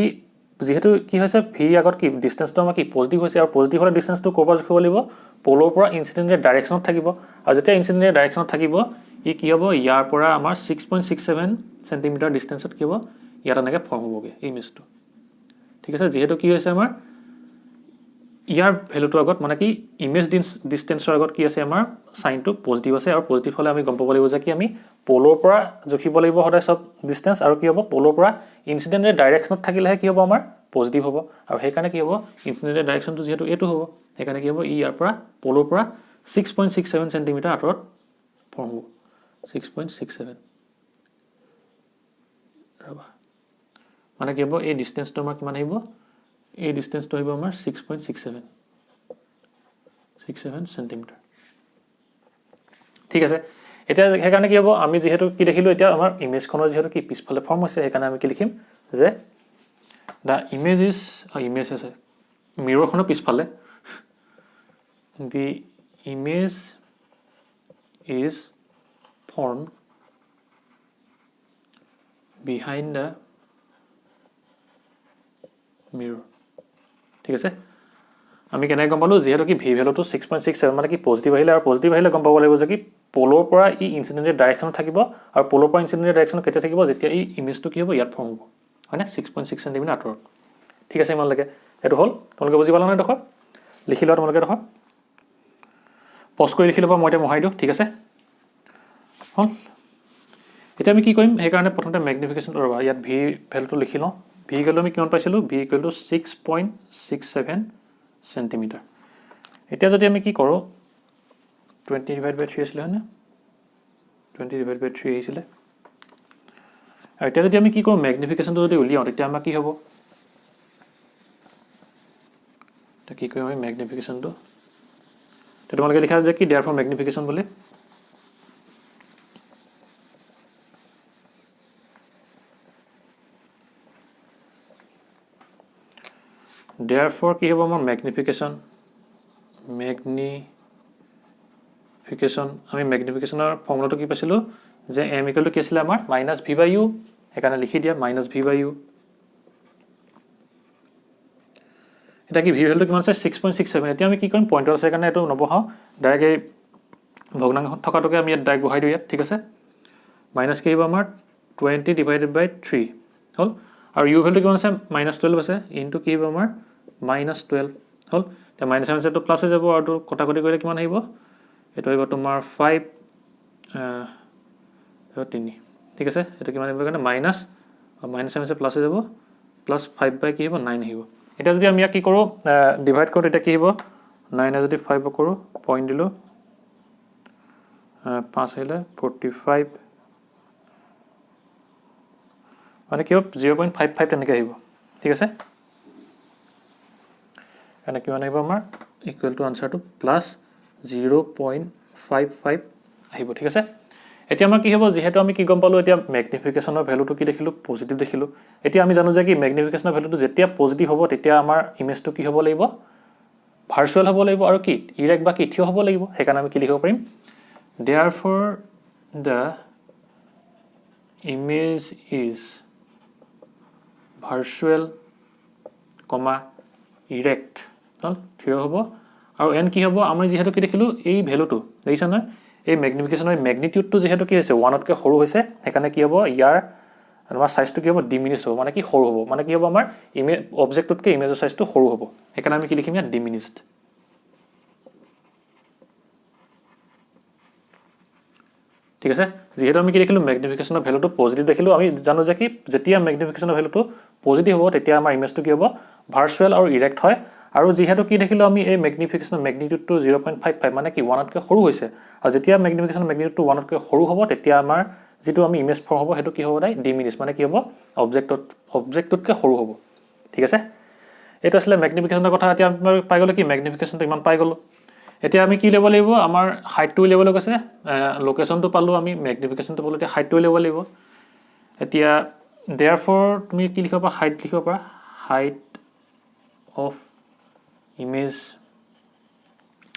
যেহেতু কি হৈছে v আগত কি ডিসটেন্সটো আমাৰ কি পজিটিভ হৈছে আৰু পজিটিভ হলে ডিসটেন্সটো ক'ৰপৰা জুখিব লাগিব পলৰ পৰা ইনসিডেন্ট ডাইৰেকশনত থাকিব আৰু যেতিয়া ইনসিডেন্ট ডাইৰেকশনত থাকিব ই কি হ'ব ইয়াৰ পৰা আমাৰ 6.67 সেন্টিমিটাৰ ডিসটেন্সত কি হ'ব ইয়াত এনেকৈ ফৰ্ম হ'বগে ইমেজটো ঠিক আছে যেহেতু কি হৈছে আমাৰ ইয়াৰ ভ্যালুটো আগত মানে কি ইমেজ ডিস্টেন্সৰ আগত কি আছে আমাৰ সাইনটো পজিটিভ আছে আৰু পজিটিভ হলে আমি গম পাব লাগিব যে কি আমি পোলৰ পৰা জখিব লাগিব সদায় সব ডিস্টেন্স আৰু কি হ'ব পোলৰ পৰা ইনসিডেন্টেৰ ডাইৰেকশনত থাকিলেহে কি হ'ব আমাৰ পজিটিভ হ'ব আৰু সেই কাৰণে কি হ'ব ইনসিডেন্টেৰ ডাইৰেকশনটো যেহেতু এটো হ'ব সেই কাৰণে কি হ'ব ইয়াৰ পৰা পোলৰ পৰা 6.67 সেন্টিমিটাৰ আঁতৰত ফৰ্ম হ'ব 6.67 ৰবা মানে কি হ'ব এই ডিস্টেন্সটো আমাৰ কিমান আহিব এই ডিস্টেন্সটো আহিব আমাৰ 6.67 সেন্টিমিটাৰ ঠিক আছে এটা সেই কাৰণে কি হ'ব আমি যেহেতু কি দেখিলো এতিয়া আমাৰ ইমেজখনৰ যেহেতু কি পিছফালে ফৰ্ম হৈছে সেই কাৰণে আমি কি লিখিম যে the image is image আছে মিৰৰখনৰ পিছফালে the image is formed behind the mirror ঠিক আছে আমি কেনে গম পালো যেহেতু কি ভি ভ্যালুটো 6.67 মানে কি পজিটিভ আহিলে আৰু পজিটিভ আহিলে গম পাব লাগিব যে কি পোলৰ পৰা ই ইনসিডেন্টেৰ ডাইৰেকশনত থাকিব আৰু পোলৰ পৰা ইনসিডেন্টেৰ ডাইৰেকশনত কেতিয়া থাকিব যেতিয়া এই ইমেজটো কি হ'ব ইয়াত ফৰ্ম হ'ব হয়নে 6.6 সেন্টিমিটাৰ আঁতৰত ঠিক আছে ইমানলৈকে এটো হল তোমালোকে বুজি পালা না দেখো লিখি লোৱা তোমালোকে দেখো পজ কৰি লিখি ল'বা মই এটা মহাই দিও ঠিক আছে হল এটা আমি কি কৰিম সেই কাৰণে প্ৰথমতে ম্যাগনিফিকেশন ৰবা ইয়াত ভি ভ্যালুটো লিখি লওঁ ভি ভ্যালু আমি কিমান পাইছিলো ভি ইকুৱেল টু 6.67 সেন্টিমিটাৰ এতিয়া যদি আমি কি কৰো 20 ডিভাইড বাই 3 আছিল হয়নে 20 ডিভাইড বাই 3 আহিছিল আৰু এতিয়া যদি আমি কি কৰো ম্যাগনিফিকেশনটো যদি উলিয়াও তেতিয়া আমাৰ কি হ'ব তা কি কৰিম আমি ম্যাগনিফিকেশনটো তে তোমালোকে লিখা যে কি therefore ম্যাগনিফিকেশন বুলি therefore কি হ'ব আমাৰ ম্যাগনিফিকেশন আমি ম্যাগনিফিকেশনৰ ফৰ্মুলাটো কি পাইছিলো যে m = কি আছিল আমাৰ -v/u একাৰণে লিখি দিয়া -v/u এটা কি ভি ভ্যালুটো কিমান আছে 6.67 এতিয়া আমি কি কৰিম পইণ্টাৰ আছে কাৰণে এটো নবহাও ডাইৰেক্ট এই ভগ্নাংশ থকাটোকে আমি ইয়াত ডাইৰেক্ট বহাই দিও ইয়াত ঠিক আছে মাইনাস কি হ'ব আমাৰ 20 ডিভাইডেড বাই 3 হল আৰু u ভ্যালুটো কিমান আছে -12 আছে ইনটু কি হ'ব আমাৰ -12 হল তে মাইনাস আছে তো প্লাস হৈ যাব আৰু কটাকটি কৰিলে কিমান আহিব এটো আহিব তোমাৰ 5 3 ঠিক আছে এটো কিমান আহিব কাৰণে মাইনাস আছে প্লাস হৈ যাব প্লাস 5 বাই কি হ'ব 9 আহিব এটা যদি আমি কি কৰো ডিভাইড কৰো এটা কি হ'ব 9 যদি 5 কৰো পইণ্ট দিলো 5 আহিলে 45 মানে কি হ'ব 0.55 তেনেকৈ আহিব ঠিক আছে এনে কিমান আহিব আমাৰ ইকুৱেল টু আনসাৰটো প্লাস 0.55 আহিব ঠিক আছে এতিয়া আমাৰ কি হ'ব যেহেতু আমি কি গম পালো এতিয়া ম্যাগনিফিকেশনৰ ভ্যালুটো কি দেখিলো পজিটিভ দেখিলো এতিয়া আমি জানো যে কি ম্যাগনিফিকেশনৰ ভ্যালুটো যেতিয়া পজিটিভ হ'ব তেতিয়া আমাৰ ইমেজটো কি হ'ব লাগিব ভাৰ্চুৱেল হ'ব লাগিব আৰু কি ইৰেক্ট বা কি থিয় হ'ব লাগিব সেই কাৰণে আমি কি লিখিব পাৰিম therefore the image is virtual erect হল থিয় হ'ব আৰু n কি হ'ব আমি যেহেতু কি দেখিলো এই ভ্যালুটো দেখিছা না এই ম্যাগনিফিকেশনৰ ম্যাগনিটিউডটো যেহেতু কি হৈছে 1 তকৈ সৰু হৈছে সেইকাৰণে কি হ'ব ইয়াৰ আমাৰ সাইজটো কি হ'ব ডিমিনিশ হ'ব মানে কি সৰু হ'ব মানে কি হ'ব আমাৰ ইমেজ অবজেক্টতকৈ ইমেজৰ সাইজটো সৰু হ'ব সেইকাৰণে আমি কি লিখিম ইয়াত ডিমিনিশড ঠিক আছে যেহেতু আমি কি দেখিলো ম্যাগনিফিকেশনৰ ভ্যালুটো পজিটিভ দেখিলো আমি জানো যে কি যেতিয়া ম্যাগনিফিকেশনৰ ভ্যালুটো পজিটিভ হ'ব তেতিয়া আমাৰ ইমেজটো কি হ'ব ভাৰ্চুৱেল আৰু ইৰেক্ট হয় আৰু যেহেতু কি দেখিলো আমি এই ম্যাগনিফিকেশনৰ ম্যাগনিটিউডটো 0.55 মানে কি 1 তকৈ সৰু হৈছে আৰু যেতিয়া ম্যাগনিফিকেশনৰ ম্যাগনিটিউডটো 1 তকৈ সৰু হ'ব তেতিয়া আমাৰ যেটো আমি ইমেজ ফৰ্ম হ'ব হেতু কি হ'ব দাই ডিমিনিশ মানে কি হ'ব অবজেক্টতকৈ সৰু হ'ব ঠিক আছে এটা আসলে ম্যাগনিফিকেশনৰ কথা এতিয়া আমি পাই গলো কি ম্যাগনিফিকেশনটো ইমান পাই গলো এতিয়া আমি কি লেভ লাগিব আমাৰ হাইটটো লেভ লগছে লোকেশনটো পালো আমি ম্যাগনিফিকেশনটো পালো এতিয়া হাইটটো লেভ লাগিব এতিয়া therefore তুমি কি লিখিবা হাইট লিখিব পাৰা হাইট অফ ইমেজ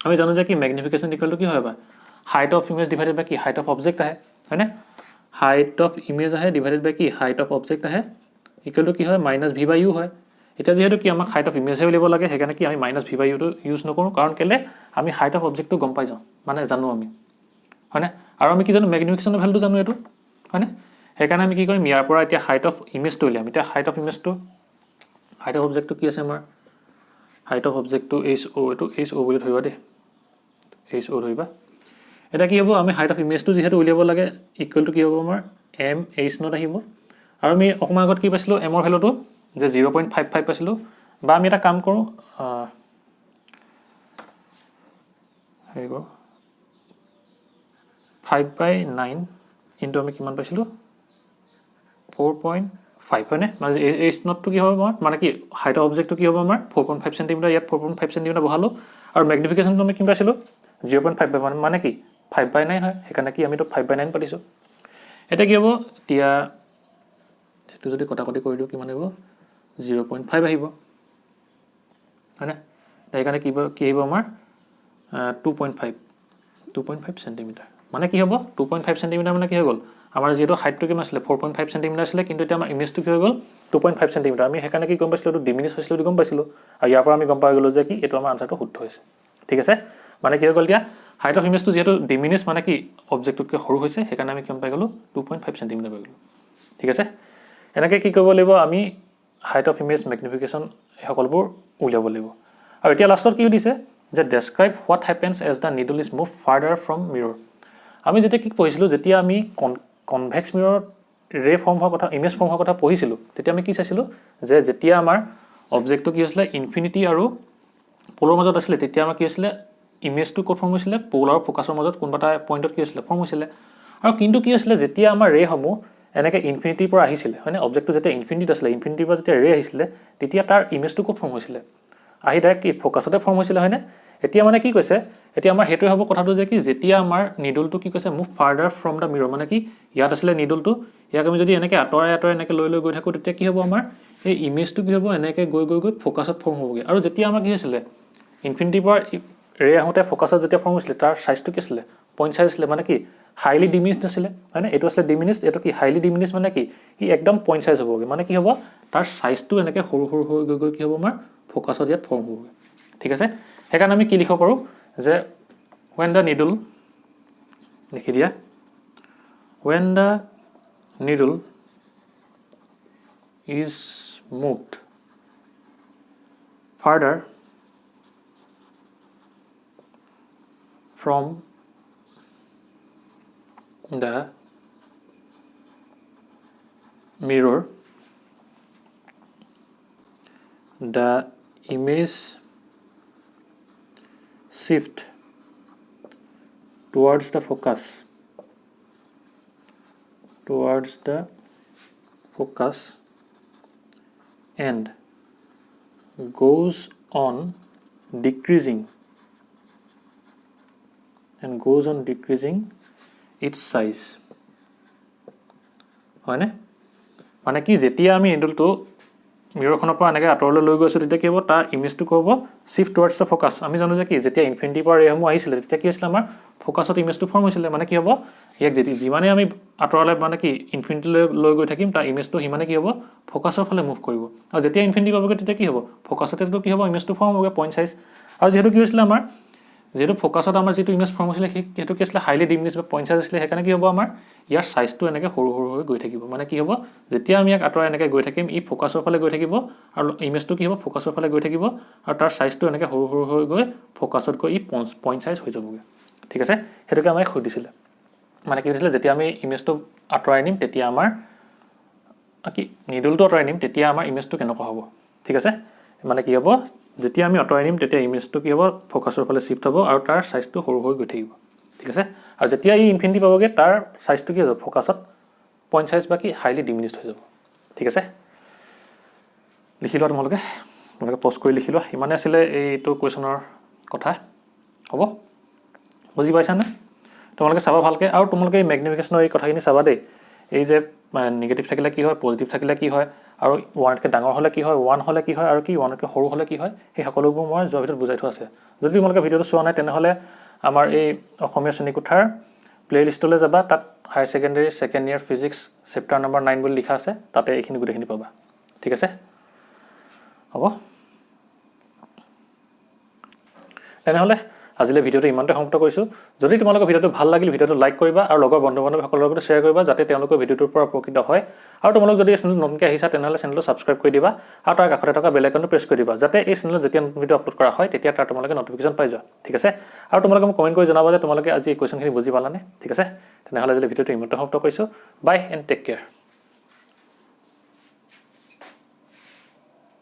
আমি জানো যে কি ম্যাগনিফিকেশন ইকুৱেল টু কি হয় বা হাইট অফ ইমেজ ডিভাইডেড বাই কি হাইট অফ অবজেক্ট আহে হয়নে হাইট অফ ইমেজ আহে ডিভাইডেড বাই কি হাইট অফ অবজেক্ট আহে ইকুৱেল টু কি হয় -v/u হয় এটা যেহেতু কি আমাক হাইট অফ ইমেজ হে উলিয়াব লাগে সেইকাৰণে কি আমি -v/u টো ইউজ নকৰো কাৰণ কেলে আমি হাইট অফ অবজেক্টটো গম পাই যাও মানে জানো আমি হয়নে আৰু আমি কি জানো ম্যাগনিফিকেশনৰ ভ্যালুটো জানো এটো হয়নে সেইকাৰণে আমি কি কৰিম ইয়াৰ পৰা এতিয়া হাইট অফ ইমেজটো উলিয়াম এতিয়া হাইট অফ ইমেজটো হাইট অফ অবজেক্টটো কি আছে আমাৰ হাইট অফ অবজেক্টটো HO, এইটো HO বুলি ধৰিবা দেই, HO ধৰিবা। এটা কি হ'ব, আমি হাইট অফ ইমেজটো যিহেতু উলিয়াব লাগে ইকুৱেল টু কি হ'ব আমাৰ MH0 আহিব। আৰু আমি অকণমান আগত কি পাইছিলোঁ, এমৰ ভেলুটো যে 0.55 পাইছিলোঁ। বা আমি এটা কাম কৰোঁ, হেৰি কৰোঁ 5/9 ইনটু আমি কিমান পাইছিলোঁ 4.5 হয়নে? মানে H0টো কি হ'ব আমাৰ, মানে কি হাইট অফ অবজেক্টটো কি হ'ব আমাৰ 4.5 চেণ্টিমিটাৰ, ইয়াত 4.5 চেণ্টিমিটাৰ বহালোঁ। আৰু মেগনিফিকেশ্যনটো আমি কিমান পাইছিলোঁ 0.5 মানে কি 5/9 হয়, সেইকাৰণে কি আমিতো 5/9 পাতিছোঁ। এতিয়া কি হ'ব, এতিয়া সেইটো যদি কটাকটি কৰি দিওঁ কিমান আহিব 0.5 আহিব হয়নে? সেইকাৰণে কি আহিব আমাৰ 2.5 চেণ্টিমিটাৰ। মানে কি হ'ব 2.5 চেণ্টিমিটাৰ মানে কি হৈ গ'ল, আমাৰ যিহেতু হাইটটো কিমান আছিলে 4.5 চেণ্টিমিটাৰ আছিলে, কিন্তু এতিয়া আমাৰ ইমেজটো কি হৈ গ'ল 2.5 চেণ্টিমিটাৰ। আমি সেইকাৰণে কি গম পাইছিলোঁ, এইটো ডিমিনিছ হৈছিলোঁ বুলি গম পাইছিলোঁ। আৰু ইয়াৰ পৰা আমি গম পাই গ'লোঁ যে কি এইটো আমাৰ আনচাৰটো শুদ্ধ হৈছে। ঠিক আছে, মানে কি হৈ গ'ল, এতিয়া হাইট অফ ইমেজটো যিহেতু ডিমিনিছ মানে কি অবজেক্টটোতকৈ সৰু হৈছে, সেইকাৰণে আমি কিমান পাই গ'লোঁ 2.5 চেণ্টিমিটাৰ পাই গ'লোঁ। ঠিক আছে, এনেকৈ কি কৰিব লাগিব, আমি হাইট অফ ইমেজ মেগনিফিকেশ্যন এই সকলোবোৰ উলিয়াব লাগিব। আৰু এতিয়া লাষ্টত কি দিছে যে describe what happens as the needle is move further from mirror. আমি যেতিয়া কি পঢ়িছিলোঁ, যেতিয়া আমি কনভেক্স মিৰত ৰে ফৰ্ম হোৱাৰ কথা, ইমেজ ফৰ্ম হোৱাৰ কথা পঢ়িছিলোঁ, তেতিয়া আমি কি চাইছিলোঁ যে যেতিয়া আমাৰ অবজেক্টটো কি হৈছিলে ইনফিনিটি আৰু প'লৰ মাজত আছিলে, তেতিয়া আমাৰ কি হৈছিলে ইমেজটো ক'ত ফৰ্ম হৈছিলে, প'ল আৰু ফ'কাছৰ মাজত কোনোবা এটা পইণ্টত কি হৈছিলে ফৰ্ম হৈছিলে। আৰু কিন্তু কি হৈছিলে, যেতিয়া আমাৰ ৰেসমূহ এনেকৈ ইনফিনিটিৰ পৰা আহিছিলে হয়নে, অবজেক্টটো যেতিয়া ইনফিনিটিত আছিলে, ইনফিনিটিৰ পৰা যেতিয়া ৰে আহিছিলে, তেতিয়া তাৰ ইমেজটো ক'ত ফৰ্ম হৈছিলে, আহি ডাইৰেক্ট কি ফ'কাছতে ফৰ্ম হৈছিলে হয়নে। এতিয়া মানে কি কৈছে, এতিয়া আমাৰ সেইটোৱে হ'ব কথাটো যে কি যেতিয়া আমাৰ নিডলটো কি কৈছে move further from the mirror, মানে কি ইয়াত আছিলে নিডলটো, ইয়াক আমি যদি এনেকৈ আঁতৰাই এনেকৈ লৈ গৈ থাকোঁ, তেতিয়া কি হ'ব আমাৰ এই ইমেজটো কি হ'ব এনেকৈ গৈ ফ'কাছত ফৰ্ম হ'বগৈ। আৰু যেতিয়া আমাৰ কি হৈছিলে ইনফিনিটিৰ পৰা ৰে আহোঁতে ফ'কাছত যেতিয়া ফৰ্ম হৈছিলে, তাৰ চাইজটো কি আছিলে পইণ্ট চাইজ আছিলে, মানে কি হাইলি ডিমিনিছ নাছিলে হয়নে। এইটো আছিলে ডিমিনিছ, এইটো কি হাইলি ডিমিনিছ, মানে কি ই একদম পইণ্ট চাইজ হ'বগৈ, মানে কি হ'ব তাৰ চাইজটো এনেকৈ সৰু হৈ গৈ কি হ'ব আমাৰ ফ'কাছত ইয়াত ফৰ্ম হ'বগৈ। ঠিক আছে, সেইকাৰণে আমি কি লিখিব পাৰোঁ যে when the needle, লিখি দিয়া when the needle is moved further from the mirror, the image shift towards the focus and goes on decreasing its size হয়নে। মানে কি যেতিয়া আমি নিডলটো মিৰৰখনৰ পৰা এনেকৈ আঁতৰলৈ লৈ গৈছোঁ, তেতিয়া কি হ'ব তাৰ ইমেজটো কি হ'ব চিফ্ট টুৱাৰ্ডছ দ্য ফ'কাছ। আমি জানো যে কি যেতিয়া ইনফিনিটিৰ পৰা ৰেসমূহ আহিছিলে, তেতিয়া কি হৈছিলে আমাৰ ফ'কাছত ইমেজটো ফৰ্ম হৈছিলে। মানে কি হ'ব ইয়াক যিমানে আমি আঁতৰলৈ মানে কি ইনফিনিটিলৈ লৈ গৈ থাকিম, তাৰ ইমেজটো সিমানে কি হ'ব ফ'কাছৰ ফালে মুভ কৰিব। আৰু যেতিয়া ইনফিনিটি পাবগৈ, তেতিয়া কি হ'ব ফ'কাছতেতো কি হ'ব ইমেজটো ফৰ্ম হ'বগৈ পইণ্ট চাইজ। আৰু যিহেতু কি হৈছিলে আমাৰ যিহেতু ফ'কাছত আমাৰ যিটো ইমেজ ফৰ্ম হৈছিলে, সেইটো কি আছিলে হাইলি ডিমিনিছ বা পইণ্ট চাইজ আছিলে, সেইকাৰণে কি হ'ব আমাৰ ইয়াৰ চাইজটো এনেকৈ সৰু হৈ গৈ থাকিব। মানে কি হ'ব যেতিয়া আমি ইয়াক আঁতৰাই এনেকৈ গৈ থাকিম, ই ফ'কাছৰ ফালে গৈ থাকিব, আৰু ইমেজটো কি হ'ব ফ'কাছৰ ফালে গৈ থাকিব, আৰু তাৰ চাইজটো এনেকৈ সৰু হৈ গৈ ফ'কাছত গৈ ই পইণ্ট চাইজ হৈ যাবগৈ। ঠিক আছে, সেইটোকে আমাক সুধিছিলে। মানে কি হৈছিলে যেতিয়া আমি ইমেজটো আঁতৰাই নিম, তেতিয়া আমাৰ কি নিডলটো আঁতৰাই নিম, তেতিয়া আমাৰ ইমেজটো কেনেকুৱা হ'ব। ঠিক আছে, মানে কি হ'ব যেতিয়া আমি আঁতৰাই নিম, তেতিয়া ইমেজটো কি হ'ব ফ'কাছৰ ফালে চিফ্ট হ'ব, আৰু তাৰ চাইজটো সৰু হৈ গৈ থাকিব। ঠিক আছে, আৰু যেতিয়া ই ইনফিনিটি পাবগৈ, তাৰ চাইজটো কি হৈ যাব ফ'কাছত পইণ্ট চাইজ বা কি হাইলি ডিমিনিছড হৈ যাব। ঠিক আছে, লিখি লোৱা তোমালোকে পষ্ট কৰি লিখি লোৱা। ইমানে আছিলে এইটো কুৱেশ্যনৰ কথা। হ'ব, বুজি পাইছানে? তোমালোকে চাবা ভালকৈ, আৰু তোমালোকে এই মেগনিফিকেশ্যনৰ এই কথাখিনি চাবা দেই। এই যে নিগেটিভ থাকিলে কি হয়, পজিটিভ থাকিলে কি হয়, আৰু 1তকৈ ডাঙৰ হ'লে কি হয়, 1 হ'লে কি হয়, আৰু কি 1তকৈ সৰু হ'লে কি হয়, সেই সকলোবোৰ মই যোৱাৰ ভিতৰত বুজাই থোৱা আছে। যদি তোমালোকে ভিডিঅ'টো চোৱা নাই, তেনেহ'লে আমাৰ এই অসমীয়া শ্ৰেণীকোঠাৰ প্লে'লিষ্টলৈ যাবা, তাত higher secondary second year physics chapter number 9 বুলি লিখা আছে, তাতে এইখিনি গোটেইখিনি পাবা। ঠিক আছে, হ'ব। তেনেহ'লে আজিলৈ ভিডিঅ'টো ইমানতে সমাপ্ত কৰিছোঁ যদি তোমালোকৰ ভিডিঅ'টো ভাল লাগিল ভিডিঅ'টো লাইক কৰিবা আৰু লগৰ বন্ধু-বান্ধৱীসকলৰ লগত শ্বেয়াৰ কৰিবা যাতে তেওঁলোকৰ ভিডিঅ'টোৰ পৰা উপকৃত হয় আৰু তোমালোক যদি এই চেনেল নতুনকৈ আহিছা তেনেহ'লে চেনেলটো ছাবস্ক্ৰাইব কৰি দিবা আৰু তাৰ কাষতে থকা বেল আইকনটো প্ৰেছ কৰি দিবা যাতে এই চেনেলত যেতিয়া নতুন ভিডিঅ' আপলোড কৰা হয় তেতিয়া তাৰ তোমালোকে নটিফিকেশ্যন পাই যোৱা ঠিক আছে আৰু তোমালোকে মোক কমেণ্ট কৰি জনাবা যে তোমালোকে আজি এই কুৱেশ্যনখিনি বুজি পালানে ঠিক আছে তেনেহ'লে যদি ভিডিঅ'টো ইমানতে সমাপ্ত কৰিছোঁ বাই এণ্ড টেক কেয়াৰ